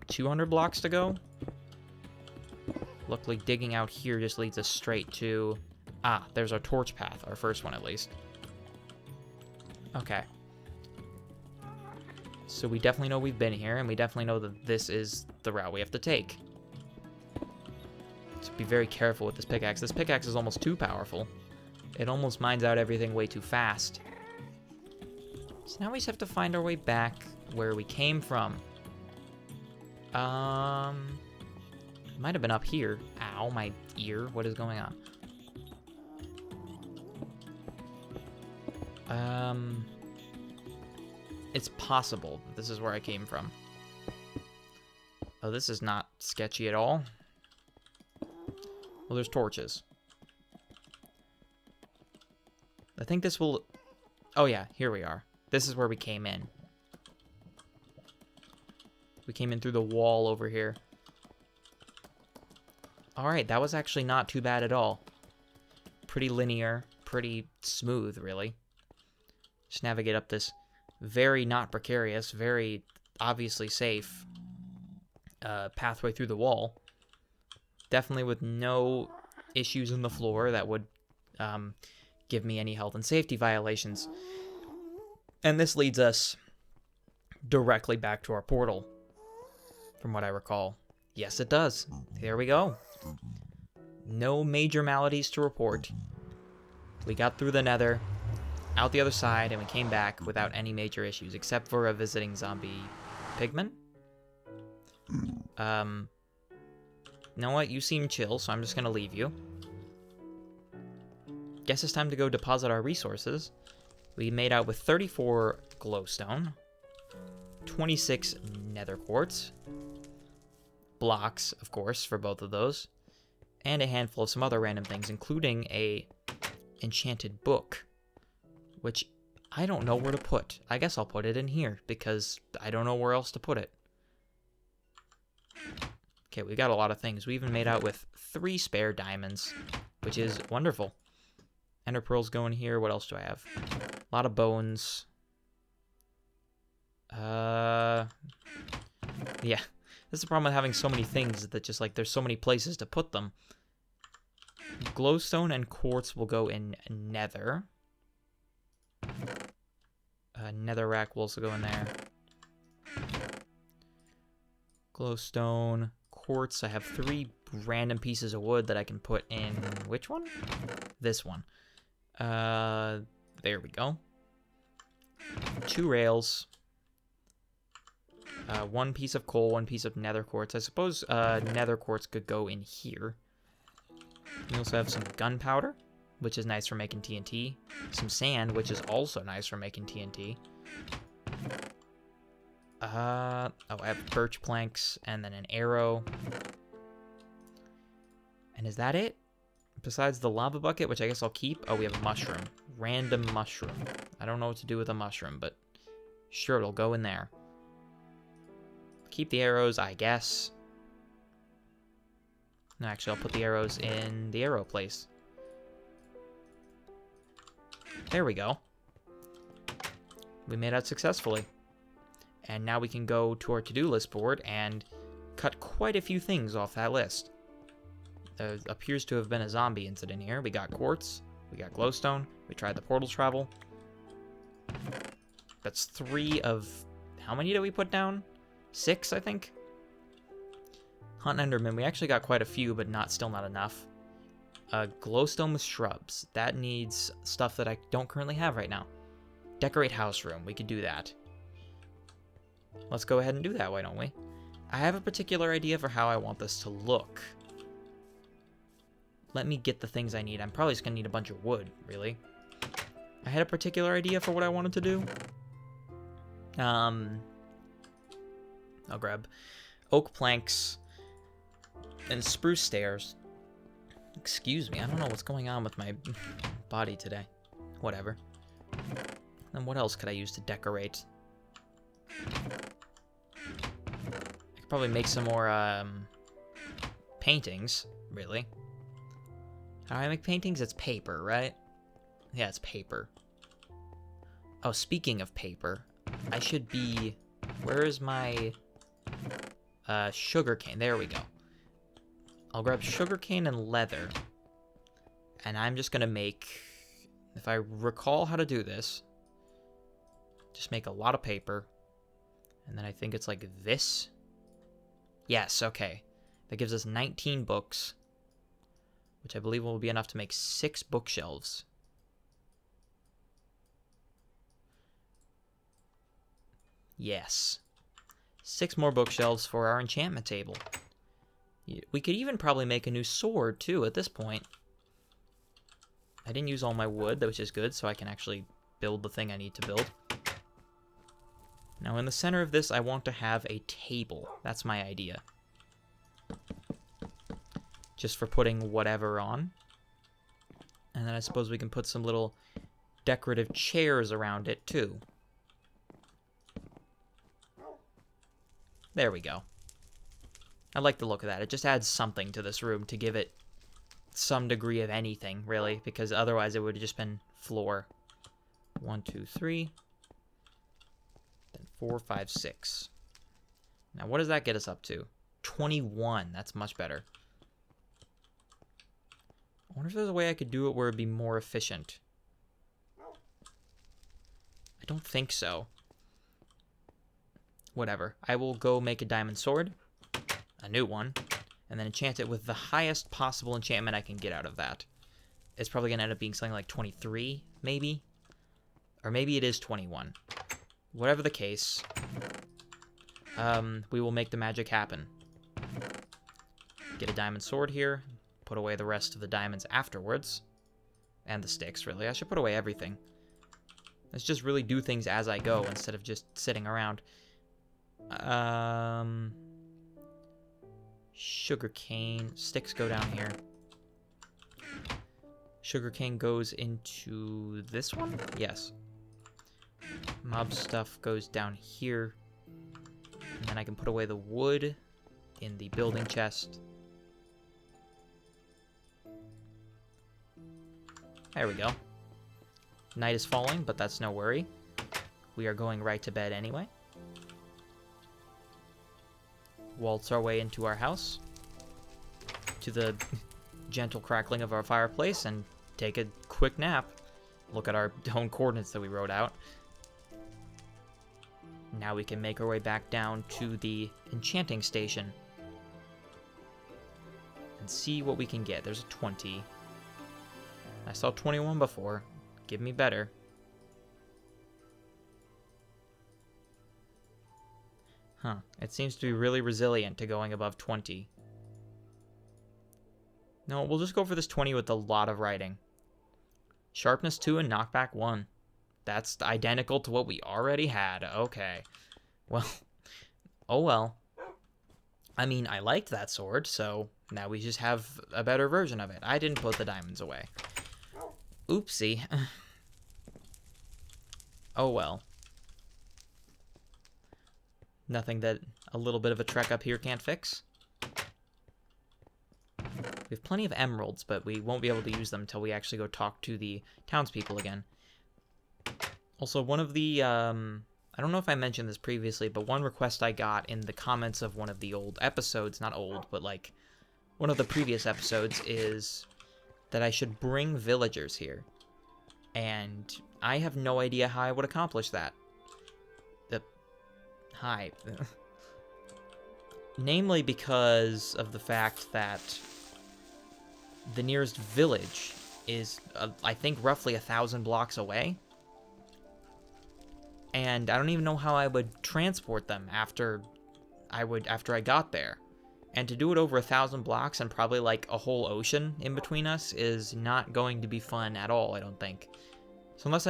200 blocks to go. Luckily, digging out here just leads us straight to... Ah, there's our torch path, our first one at least. Okay. So we definitely know we've been here, and we definitely know that this is the route we have to take. So be very careful with this pickaxe. This pickaxe is almost too powerful. It almost mines out everything way too fast. So now we just have to find our way back where we came from. It might have been up here. Ow, my ear. What is going on? It's possible that this is where I came from. Oh, this is not sketchy at all. Well, there's torches. I think this will... Oh yeah, here we are. This is where we came in. We came in through the wall over here. Alright, that was actually not too bad at all. Pretty linear, pretty smooth, really. Just navigate up this very not precarious, very obviously safe pathway through the wall. Definitely with no issues in the floor that would give me any health and safety violations. And this leads us directly back to our portal, from what I recall. Yes, it does. There we go. No major maladies to report. We got through the Nether, out the other side, and we came back without any major issues, except for a visiting zombie pigman. You know what? You seem chill, so I'm just gonna leave you. Guess it's time to go deposit our resources. We made out with 34 glowstone, 26 nether quartz, blocks, of course, for both of those, and a handful of some other random things, including a enchanted book, which I don't know where to put. I guess I'll put it in here, because I don't know where else to put it. Okay, we got a lot of things. We even made out with 3 spare diamonds, which is wonderful. Ender pearls go in here. What else do I have? A lot of bones. Yeah. That's the problem with having so many things, that just, like, there's so many places to put them. Glowstone and quartz will go in nether. Netherrack will also go in there. Glowstone, quartz. I have 3 random pieces of wood that I can put in. Which one? This one. There we go. 2 rails. 1 piece of coal, 1 piece of nether quartz. I suppose nether quartz could go in here. We also have some gunpowder, which is nice for making TNT. Some sand, which is also nice for making TNT. Oh, I have birch planks and then an arrow. And is that it? Besides the lava bucket, which I guess I'll keep. Oh, we have a mushroom. Random mushroom. I don't know what to do with a mushroom, but sure, it'll go in there. Keep the arrows, I guess. No, actually, I'll put the arrows in the arrow place. There we go. We made out successfully. And now we can go to our to-do list board and cut quite a few things off that list. There appears to have been a zombie incident here. We got quartz, we got glowstone, we tried the portal travel. That's 3 of... How many did we put down? 6, I think? Hunt Enderman, we actually got quite a few, but still not enough. Glowstone with shrubs. That needs stuff that I don't currently have right now. Decorate house room, we could do that. Let's go ahead and do that, why don't we? I have a particular idea for how I want this to look. Let me get the things I need. I'm probably just going to need a bunch of wood, really. I had a particular idea for what I wanted to do. I'll grab oak planks and spruce stairs. Excuse me, I don't know what's going on with my body today. Whatever. Then what else could I use to decorate? I could probably make some more paintings, really. How do I make paintings? It's paper, right? Yeah, it's paper. Oh, speaking of paper, I should be... Where is my sugarcane? There we go. I'll grab sugarcane and leather. And I'm just gonna make... If I recall how to do this, just make a lot of paper. And then I think it's like this. Yes, okay. That gives us 19 books, which I believe will be enough to make 6 bookshelves. Yes. 6 more bookshelves for our enchantment table. We could even probably make a new sword, too, at this point. I didn't use all my wood, which is good, so I can actually build the thing I need to build. Now, in the center of this, I want to have a table. That's my idea. Just for putting whatever on. And then I suppose we can put some little decorative chairs around it, too. There we go. I like the look of that. It just adds something to this room to give it some degree of anything, really, because otherwise it would have just been floor. 1, 2, 3. Then 4, 5, 6. Now, what does that get us up to? 21. That's much better. I wonder if there's a way I could do it where it'd be more efficient. I don't think so. Whatever. I will go make a diamond sword. A new one. And then enchant it with the highest possible enchantment I can get out of that. It's probably going to end up being something like 23, maybe? Or maybe it is 21. Whatever the case, we will make the magic happen. Get a diamond sword here. Put away the rest of the diamonds afterwards. And the sticks, really. I should put away everything. Let's just really do things as I go instead of just sitting around. Sugarcane. Sticks go down here. Sugarcane goes into this one? Yes. Mob stuff goes down here. And then I can put away the wood in the building chest. There we go. Night is falling, but that's no worry. We are going right to bed anyway. Waltz our way into our house. To the gentle crackling of our fireplace and take a quick nap. Look at our own coordinates that we wrote out. Now we can make our way back down to the enchanting station. And see what we can get. There's a 20. I saw 21 before. Give me better. Huh. It seems to be really resilient to going above 20. No, we'll just go for this 20 with a lot of writing. Sharpness 2 and knockback 1. That's identical to what we already had. Okay. Well. Oh well. I mean, I liked that sword, so now we just have a better version of it. I didn't put the diamonds away. Oopsie. Oh well. Nothing that a little bit of a trek up here can't fix. We have plenty of emeralds, but we won't be able to use them until we actually go talk to the townspeople again. Also, one of the, I don't know if I mentioned this previously, but one request I got in the comments of one of the old episodes, not old, but like one of the previous episodes, is that I should bring villagers here. And I have no idea how I would accomplish that. Hi. Namely because of the fact that the nearest village is, I think, roughly 1,000 blocks away. And I don't even know how I would transport them after I got there. And to do it over 1,000 blocks and probably like a whole ocean in between us is not going to be fun at all, I don't think. So unless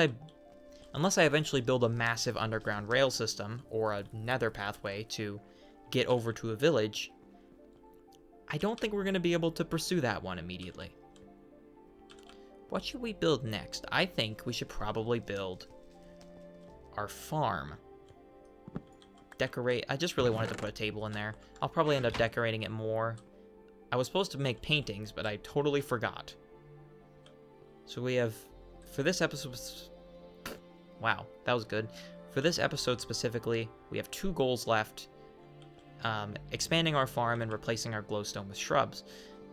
I eventually build a massive underground rail system or a nether pathway to get over to a village, I don't think we're going to be able to pursue that one immediately. What should we build next? I think we should probably build our farm. Decorate. I just really wanted to put a table in there. I'll probably end up decorating it more. I was supposed to make paintings, but I totally forgot. So we have, for this episode, wow, that was good. For this episode specifically, we have 2 goals left. Expanding our farm and replacing our glowstone with shrubs.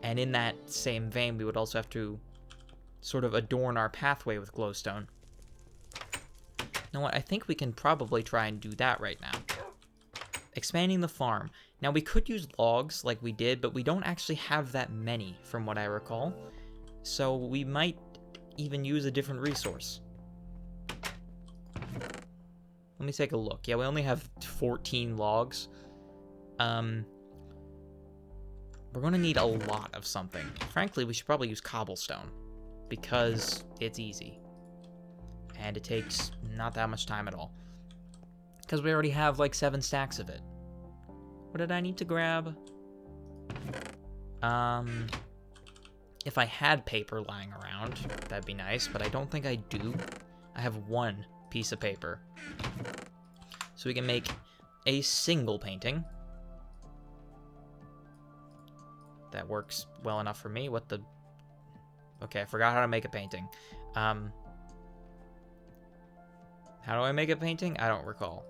And in that same vein, we would also have to sort of adorn our pathway with glowstone. You know what? I think we can probably try and do that right now. Expanding the farm. Now, we could use logs like we did, but we don't actually have that many from what I recall. So we might even use a different resource. Let me take a look. Yeah, we only have 14 logs. We're going to need a lot of something. Frankly, we should probably use cobblestone because it's easy. And it takes not that much time at all. Because we already have like 7 stacks of it. What did I need to grab? If I had paper lying around, that'd be nice, but I don't think I do. I have 1 piece of paper. So we can make a single painting. That works well enough for me. What the... Okay, I forgot how to make a painting. How do I make a painting? I don't recall.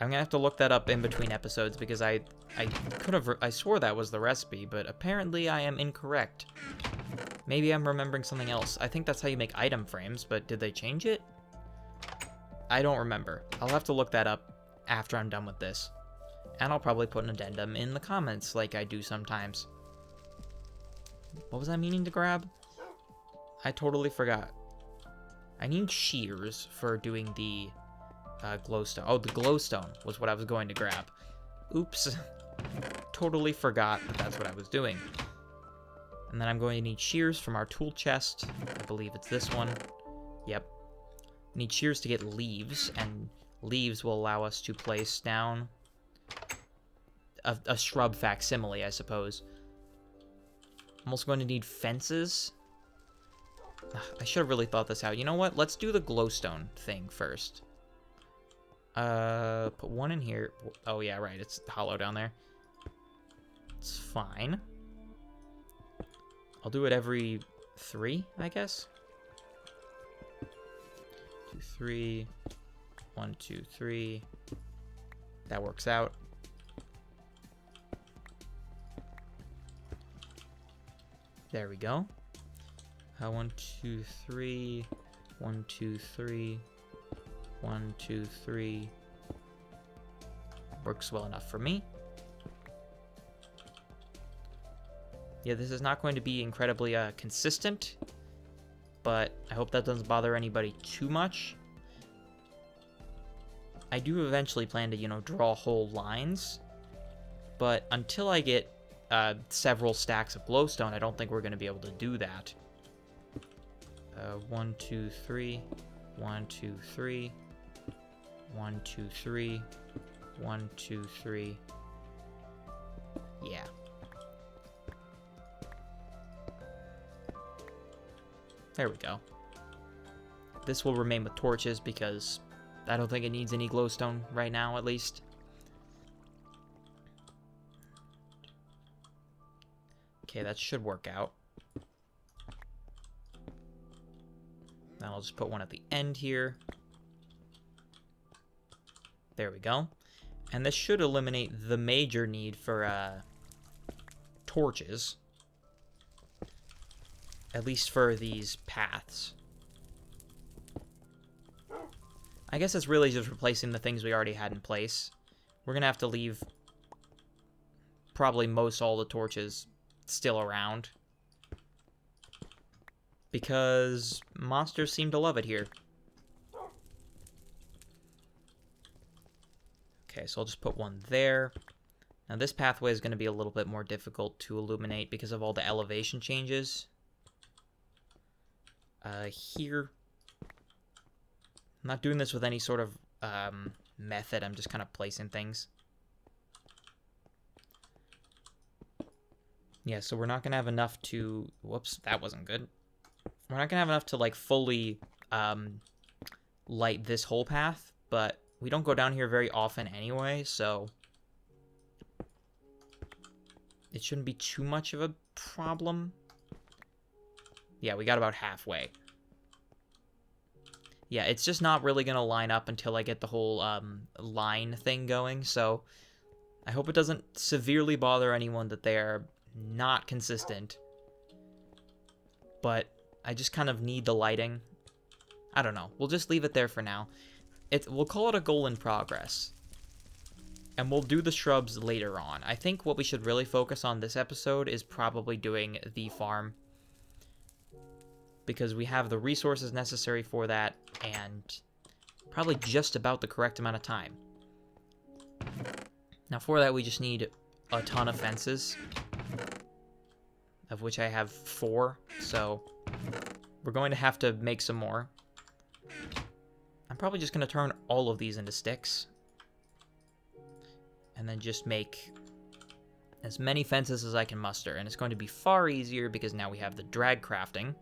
I'm gonna have to look that up in between episodes because I swore that was the recipe, but apparently I am incorrect. Maybe I'm remembering something else. I think that's how you make item frames, but did they change it? I don't remember. I'll have to look that up after I'm done with this. And I'll probably put an addendum in the comments like I do sometimes. What was I meaning to grab? I totally forgot. I need shears for doing the glowstone. Oh, the glowstone was what I was going to grab. Oops. Totally forgot that that's what I was doing. And then I'm going to need shears from our tool chest. I believe it's this one. Yep. Need shears to get leaves, and leaves will allow us to place down a shrub facsimile, I suppose. I'm also going to need fences. I should have really thought this out. You know what? Let's do the glowstone thing first. Put one in here. Oh, yeah, right. It's hollow down there. It's fine. I'll do it every 3, I guess. 2, 3. 1, 2, 3. That works out. There we go. 1, 2, 3. 1, 2, 3. 1, 2, 3. Works well enough for me. Yeah, this is not going to be incredibly consistent, but I hope that doesn't bother anybody too much. I do eventually plan to, draw whole lines, but until I get several stacks of glowstone, I don't think we're going to be able to do that. 1, 2, 3. 1, 2, 3. 1, 2, 3. 1, 2, 3. Yeah. There we go. This will remain with torches because I don't think it needs any glowstone right now, at least. Okay, that should work out. Then I'll just put one at the end here. There we go. And this should eliminate the major need for torches. At least for these paths. I guess it's really just replacing the things we already had in place. We're going to have to leave probably most all the torches still around. Because monsters seem to love it here. Okay, so I'll just put one there. Now this pathway is going to be a little bit more difficult to illuminate because of all the elevation changes. Here. I'm not doing this with any sort of method. I'm just kind of placing things. Yeah, so we're not going to have enough to... Whoops, that wasn't good. We're not going to have enough to, like, fully light this whole path, but we don't go down here very often anyway, so it shouldn't be too much of a problem. Yeah, we got about halfway. Yeah, it's just not really going to line up until I get the whole line thing going, so I hope it doesn't severely bother anyone that they're not consistent. But I just kind of need the lighting. I don't know. We'll just leave it there for now. We'll call it a goal in progress. And we'll do the shrubs later on. I think what we should really focus on this episode is probably doing the farm. Because we have the resources necessary for that, and probably just about the correct amount of time. Now for that we just need a ton of fences, of which I have 4, so we're going to have to make some more. I'm probably just going to turn all of these into sticks, and then just make as many fences as I can muster, and it's going to be far easier because now we have the drag crafting,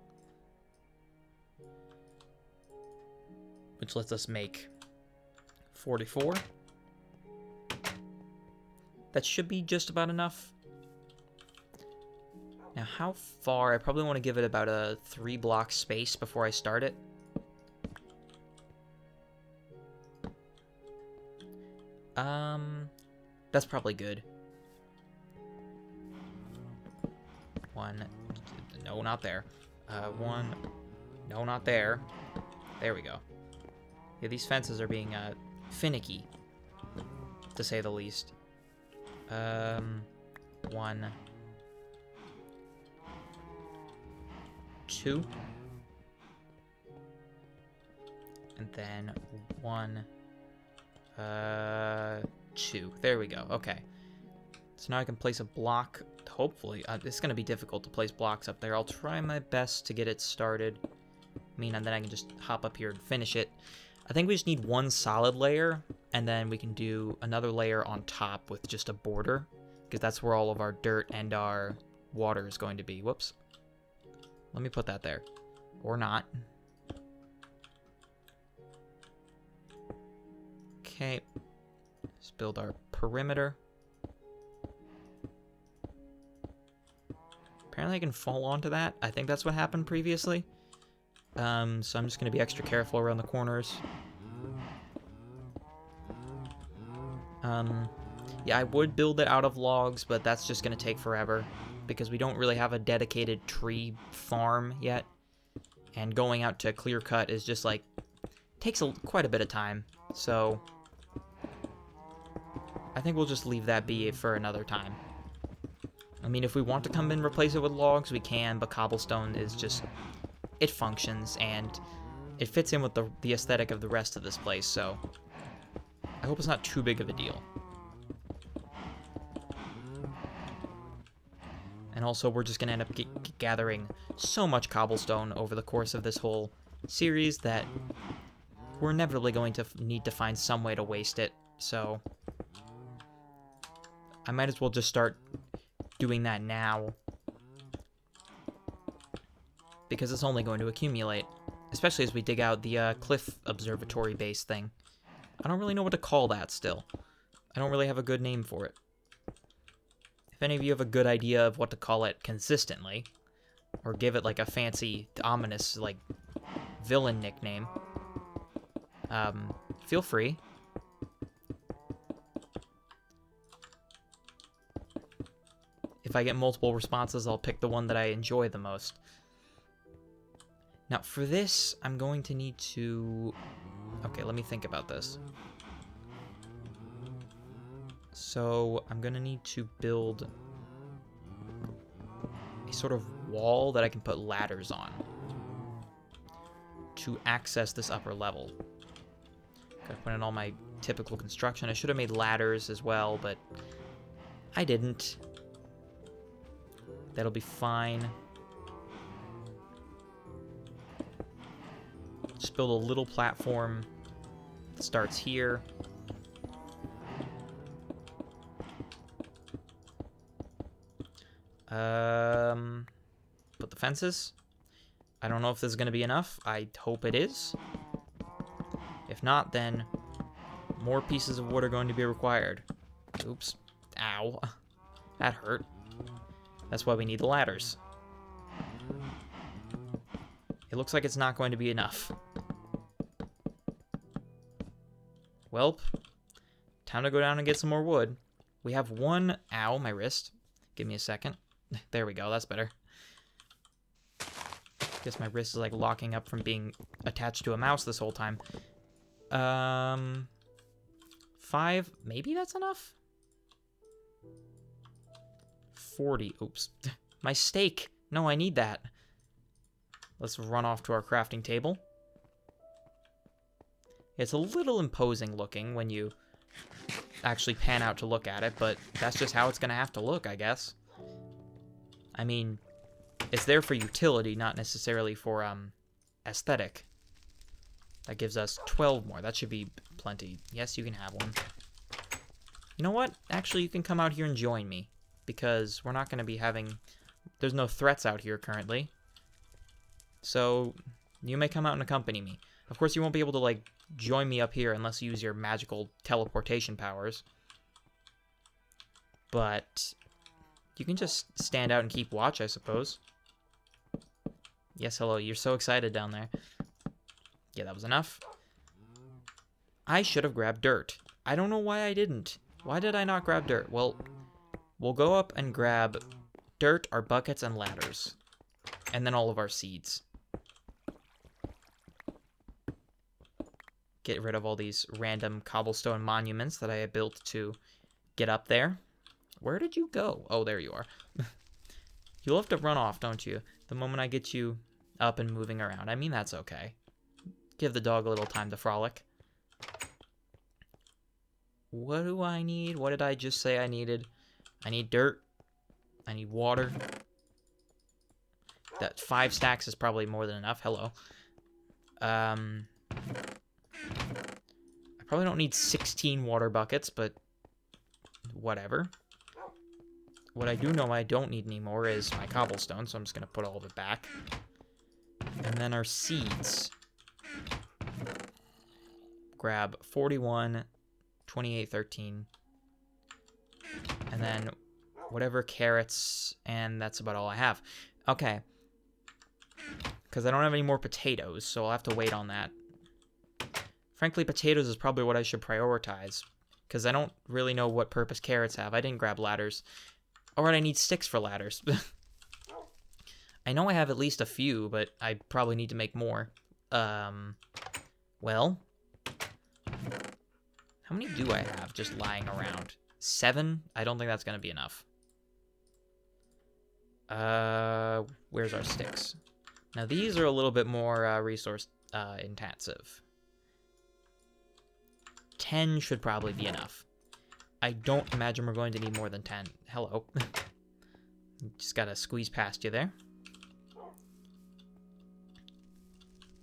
which lets us make 44. That should be just about enough. Now, how far? I probably want to give it about a 3-block space before I start it. That's probably good. One. No, not there. One. No, not there. There we go. Yeah, these fences are being, finicky, to say the least. One. Two. And then one. Two. There we go. Okay. So now I can place a block. Hopefully. It's going to be difficult to place blocks up there. I'll try my best to get it started. And then I can just hop up here and finish it. I think we just need one solid layer, and then we can do another layer on top with just a border, because that's where all of our dirt and our water is going to be. Whoops. Let me put that there. Or not. Okay. Let's build our perimeter. Apparently I can fall onto that. I think that's what happened previously. So I'm just going to be extra careful around the corners. Yeah, I would build it out of logs, but that's just going to take forever, because we don't really have a dedicated tree farm yet. And going out to clear cut is just like, takes quite a bit of time. So I think we'll just leave that be for another time. I mean, if we want to come and replace it with logs, we can, but cobblestone is just, it functions, and it fits in with the aesthetic of the rest of this place, so I hope it's not too big of a deal. And also, we're just going to end up gathering so much cobblestone over the course of this whole series that we're inevitably going to need to find some way to waste it, so I might as well just start doing that now, because it's only going to accumulate, especially as we dig out the cliff observatory base thing. I don't really know what to call that still. I don't really have a good name for it. If any of you have a good idea of what to call it consistently, or give it like a fancy, ominous, like, villain nickname, feel free. If I get multiple responses, I'll pick the one that I enjoy the most. Now, for this, I'm going to need to... Okay, let me think about this. So, I'm going to need to build a sort of wall that I can put ladders on to access this upper level. Gotta put in all my typical construction. I should have made ladders as well, but I didn't. That'll be fine. Just build a little platform that starts here. Put the fences. I don't know if this is going to be enough. I hope it is. If not, then more pieces of wood are going to be required. Oops. Ow. That hurt. That's why we need the ladders. It looks like it's not going to be enough. Welp. Time to go down and get some more wood. We have one... Ow, my wrist. Give me a second. There we go, that's better. Guess my wrist is like locking up from being attached to a mouse this whole time. 5, maybe that's enough? 40, oops. My steak! No, I need that. Let's run off to our crafting table. It's a little imposing looking when you actually pan out to look at it, but that's just how it's gonna have to look, I guess. I mean, it's there for utility, not necessarily for, aesthetic. That gives us 12 more. That should be plenty. Yes, you can have one. You know what? Actually, you can come out here and join me, because we're not gonna be having... There's no threats out here currently. So, you may come out and accompany me. Of course, you won't be able to, like, join me up here unless you use your magical teleportation powers. But you can just stand out and keep watch, I suppose. Yes, hello. You're so excited down there. Yeah, that was enough. I should have grabbed dirt. I don't know why I didn't. Why did I not grab dirt? Well, we'll go up and grab dirt, our buckets, and ladders. And then all of our seeds. Get rid of all these random cobblestone monuments that I had built to get up there. Where did you go? Oh, there you are. You'll have to run off, don't you? The moment I get you up and moving around. I mean, that's okay. Give the dog a little time to frolic. What do I need? What did I just say I needed? I need dirt. I need water. That 5 stacks is probably more than enough. Hello. I probably don't need 16 water buckets, but whatever. What I do know I don't need anymore is my cobblestone, so I'm just going to put all of it back. And then our seeds. Grab 41, 28, 13. And then whatever carrots, and that's about all I have. Okay. Because I don't have any more potatoes, so I'll have to wait on that. Frankly, potatoes is probably what I should prioritize. Because I don't really know what purpose carrots have. I didn't grab ladders. Alright, I need sticks for ladders. I know I have at least a few, but I probably need to make more. Well. How many do I have just lying around? 7? I don't think that's going to be enough. Where's our sticks? Now, these are a little bit more resource intensive. 10 should probably be enough. I don't imagine we're going to need more than 10. Hello. Just gotta squeeze past you there.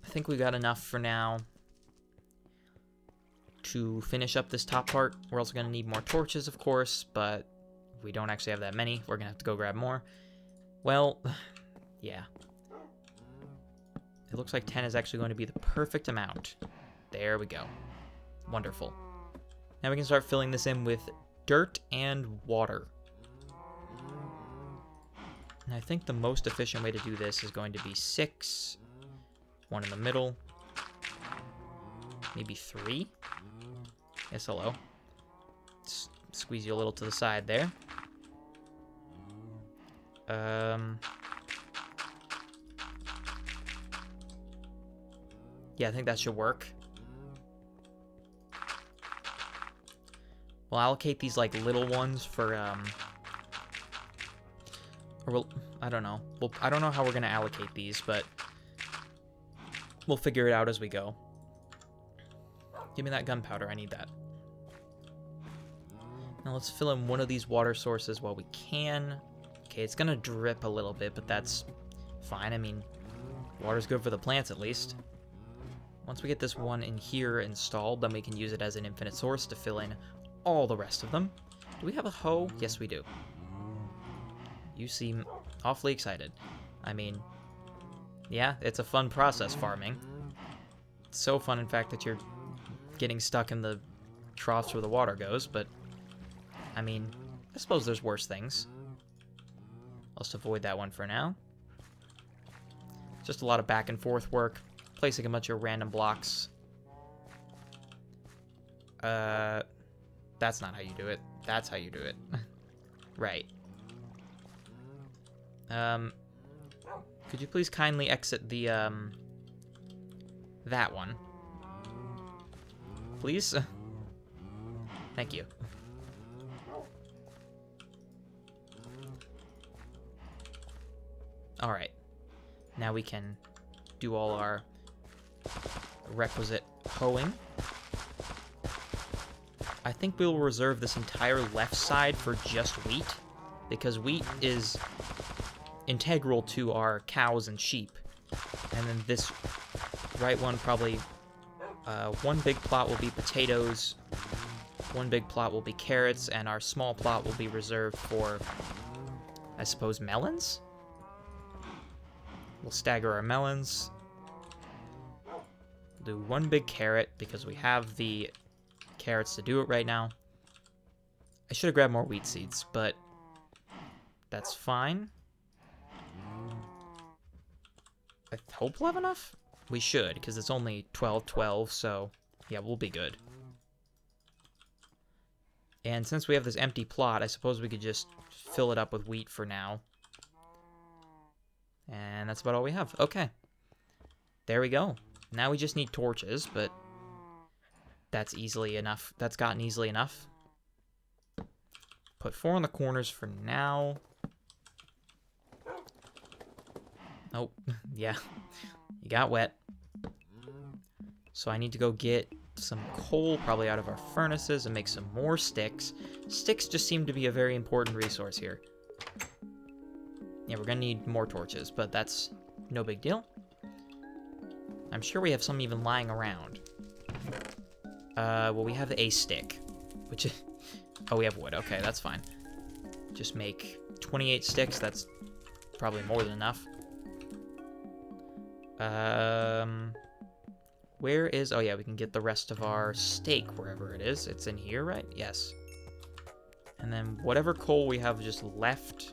I think we got enough for now to finish up this top part. We're also gonna need more torches, of course, but we don't actually have that many. We're gonna have to go grab more. Well, yeah. It looks like 10 is actually going to be the perfect amount. There we go. Wonderful. Now we can start filling this in with dirt and water. And I think the most efficient way to do this is going to be 6. 1 in the middle. Maybe 3. Yes, hello. Squeeze you a little to the side there. Yeah, I think that should work. We'll allocate these, like, little ones for, or we'll, I don't know. I don't know how we're gonna allocate these, but we'll figure it out as we go. Give me that gunpowder, I need that. Now let's fill in one of these water sources while we can. Okay, it's gonna drip a little bit, but that's fine. I mean, water's good for the plants, at least. Once we get this one in here installed, then we can use it as an infinite source to fill in all the rest of them. Do we have a hoe? Yes, we do. You seem awfully excited. I mean, yeah, it's a fun process, farming. It's so fun, in fact, that you're getting stuck in the troughs where the water goes, but, I mean, I suppose there's worse things. I'll just avoid that one for now. Just a lot of back and forth work, placing a bunch of random blocks. That's not how you do it. That's how you do it. Right. Could you please kindly exit the, that one? Please? Thank you. Alright. Now we can do all our requisite hoeing. I think we'll reserve this entire left side for just wheat, because wheat is integral to our cows and sheep. And then this right one probably, one big plot will be potatoes, one big plot will be carrots, and our small plot will be reserved for, I suppose, melons? We'll stagger our melons. Do one big carrot, because we have the carrots to do it right now. I should have grabbed more wheat seeds, but that's fine. I hope we'll have enough. We should, because it's only 12:12, so yeah, we'll be good. And since we have this empty plot, I suppose we could just fill it up with wheat for now. And that's about all we have. Okay. There we go. Now we just need torches, but that's easily enough. That's gotten easily enough. Put 4 in the corners for now. Oh, yeah. You got wet. So I need to go get some coal, probably out of our furnaces, and make some more sticks. Sticks just seem to be a very important resource here. Yeah, we're gonna need more torches, but that's no big deal. I'm sure we have some even lying around. Well, we have a stick, which is... Oh, we have wood. Okay, that's fine. Just make 28 sticks. That's probably more than enough. Where is... Oh, yeah, we can get the rest of our steak wherever it is. It's in here, right? Yes. And then whatever coal we have just left,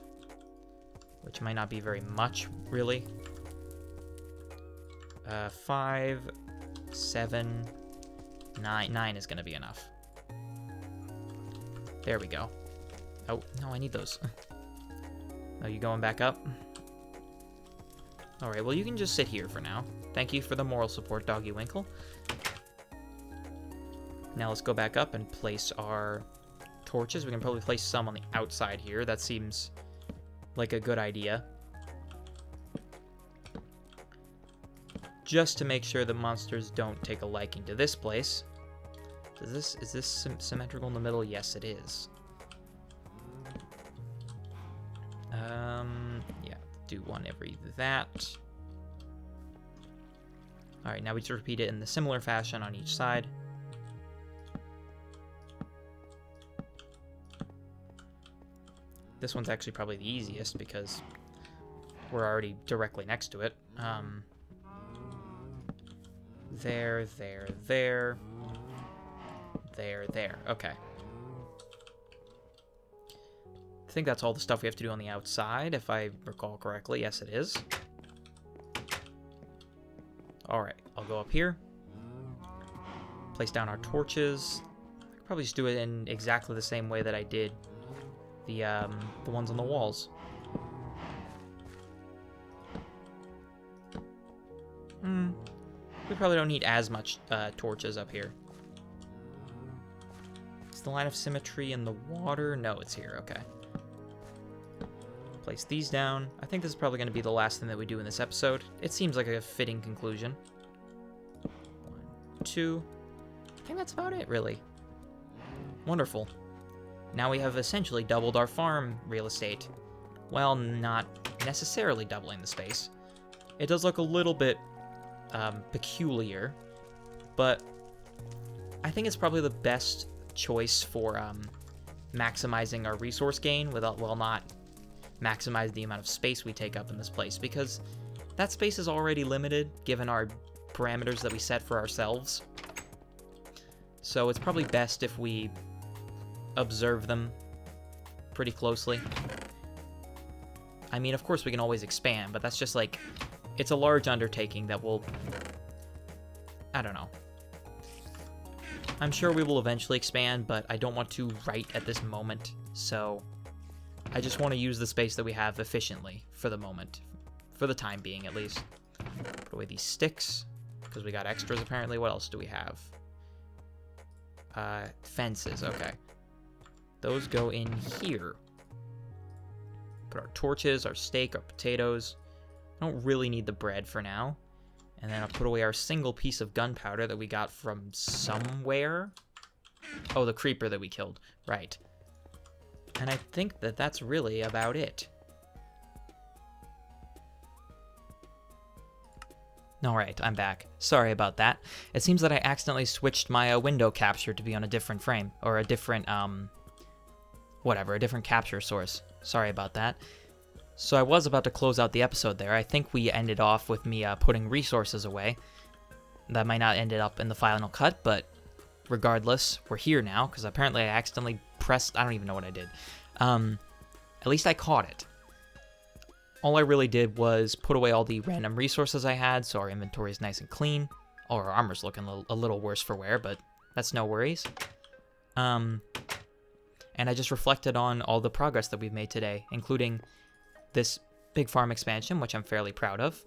which might not be very much, really. 5, 7, 9. 9 is going to be enough. There we go. Oh, no, I need those. Oh, you going back up? Alright, well, you can just sit here for now. Thank you for the moral support, Doggy Winkle. Now let's go back up and place our torches. We can probably place some on the outside here. That seems like a good idea. Just to make sure the monsters don't take a liking to this place. Is this symmetrical in the middle? Yes, it is. Yeah, do one every that. Alright, now we just repeat it in the similar fashion on each side. This one's actually probably the easiest because we're already directly next to it. There. There. Okay. I think that's all the stuff we have to do on the outside, if I recall correctly. Yes, it is. Alright, I'll go up here. Place down our torches. I could probably just do it in exactly the same way that I did the ones on the walls. We probably don't need as much torches up here. Is the line of symmetry in the water? No, it's here. Okay. Place these down. I think this is probably going to be the last thing that we do in this episode. It seems like a fitting conclusion. 1, 2. I think that's about it, really. Wonderful. Now we have essentially doubled our farm real estate. Well, not necessarily doubling the space. It does look a little bit peculiar, but I think it's probably the best choice for maximizing our resource gain without, well, not maximize the amount of space we take up in this place, because that space is already limited given our parameters that we set for ourselves. So it's probably best if we observe them pretty closely. I mean, of course we can always expand, but that's just like, it's a large undertaking that will, I don't know. I'm sure we will eventually expand, but I don't want to right at this moment, so I just want to use the space that we have efficiently for the moment, for the time being at least. Put away these sticks, because we got extras apparently. What else do we have? Fences, okay. Those go in here. Put our torches, our steak, our potatoes. I don't really need the bread for now. And then I'll put away our single piece of gunpowder that we got from somewhere. Oh, the creeper that we killed. Right. And I think that that's really about it. Alright, I'm back. Sorry about that. It seems that I accidentally switched my window capture to be on a different frame. Or a different, whatever, a different capture source. Sorry about that. So I was about to close out the episode there. I think we ended off with me putting resources away. That might not ended up in the final cut, but regardless, we're here now, because apparently I accidentally pressed... I don't even know what I did. At least I caught it. All I really did was put away all the random resources I had, so our inventory is nice and clean. Oh, our armor's looking a little worse for wear, but that's no worries. and I just reflected on all the progress that we've made today, including this big farm expansion, which I'm fairly proud of.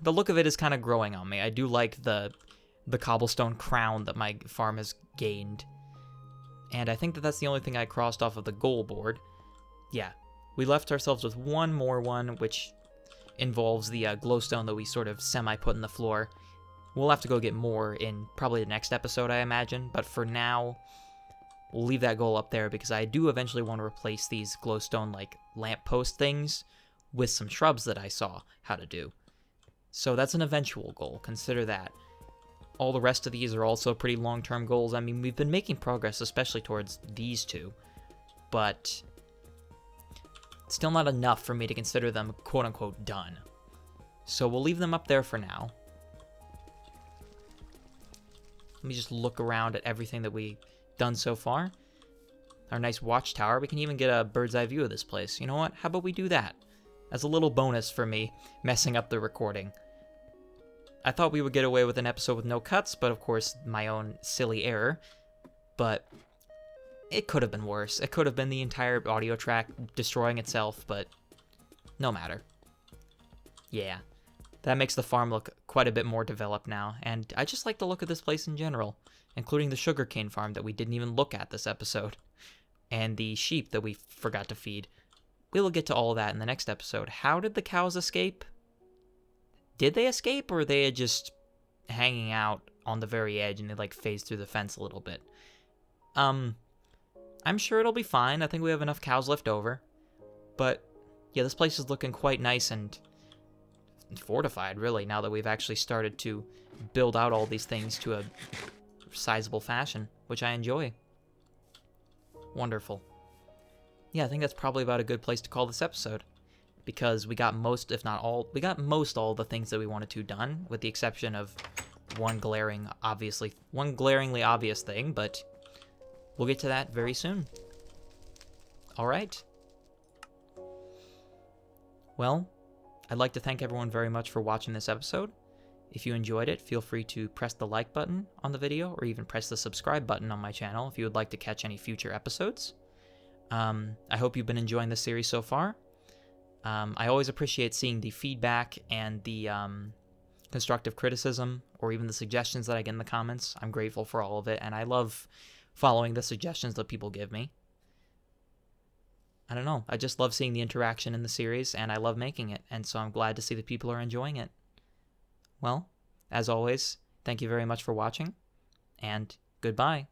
The look of it is kind of growing on me. I do like the cobblestone crown that my farm has gained. And I think that that's the only thing I crossed off of the goal board. Yeah, we left ourselves with one more one, which involves the glowstone that we sort of semi-put in the floor. We'll have to go get more in probably the next episode, I imagine. But for now, we'll leave that goal up there because I do eventually want to replace these glowstone, like, lamppost things with some shrubs that I saw how to do. So that's an eventual goal. Consider that. All the rest of these are also pretty long-term goals. I mean, we've been making progress, especially towards these two, but still not enough for me to consider them quote-unquote done. So we'll leave them up there for now. Let me just look around at everything that we've done so far. Our nice watchtower. We can even get a bird's eye view of this place. You know what? How about we do that? As a little bonus for me messing up the recording. I thought we would get away with an episode with no cuts, but of course, my own silly error. But it could have been worse. It could have been the entire audio track destroying itself, but no matter. Yeah, that makes the farm look quite a bit more developed now, and I just like the look of this place in general, including the sugarcane farm that we didn't even look at this episode, and the sheep that we forgot to feed. We will get to all of that in the next episode. How did the cows escape? Did they escape, or are they just hanging out on the very edge and they like phased through the fence a little bit? I'm sure it'll be fine. I think we have enough cows left over. But yeah, this place is looking quite nice and fortified, really, now that we've actually started to build out all these things to a sizable fashion, which I enjoy. Wonderful. Yeah, I think that's probably about a good place to call this episode, because we got most, if not all, all the things that we wanted to done, with the exception of one glaringly obvious thing, but we'll get to that very soon. All right. Well, I'd like to thank everyone very much for watching this episode. If you enjoyed it, feel free to press the like button on the video, or even press the subscribe button on my channel if you would like to catch any future episodes. I hope you've been enjoying this series so far. I always appreciate seeing the feedback and the constructive criticism, or even the suggestions that I get in the comments. I'm grateful for all of it, and I love following the suggestions that people give me. I don't know, I just love seeing the interaction in the series, and I love making it, and so I'm glad to see that people are enjoying it. Well, as always, thank you very much for watching, and goodbye.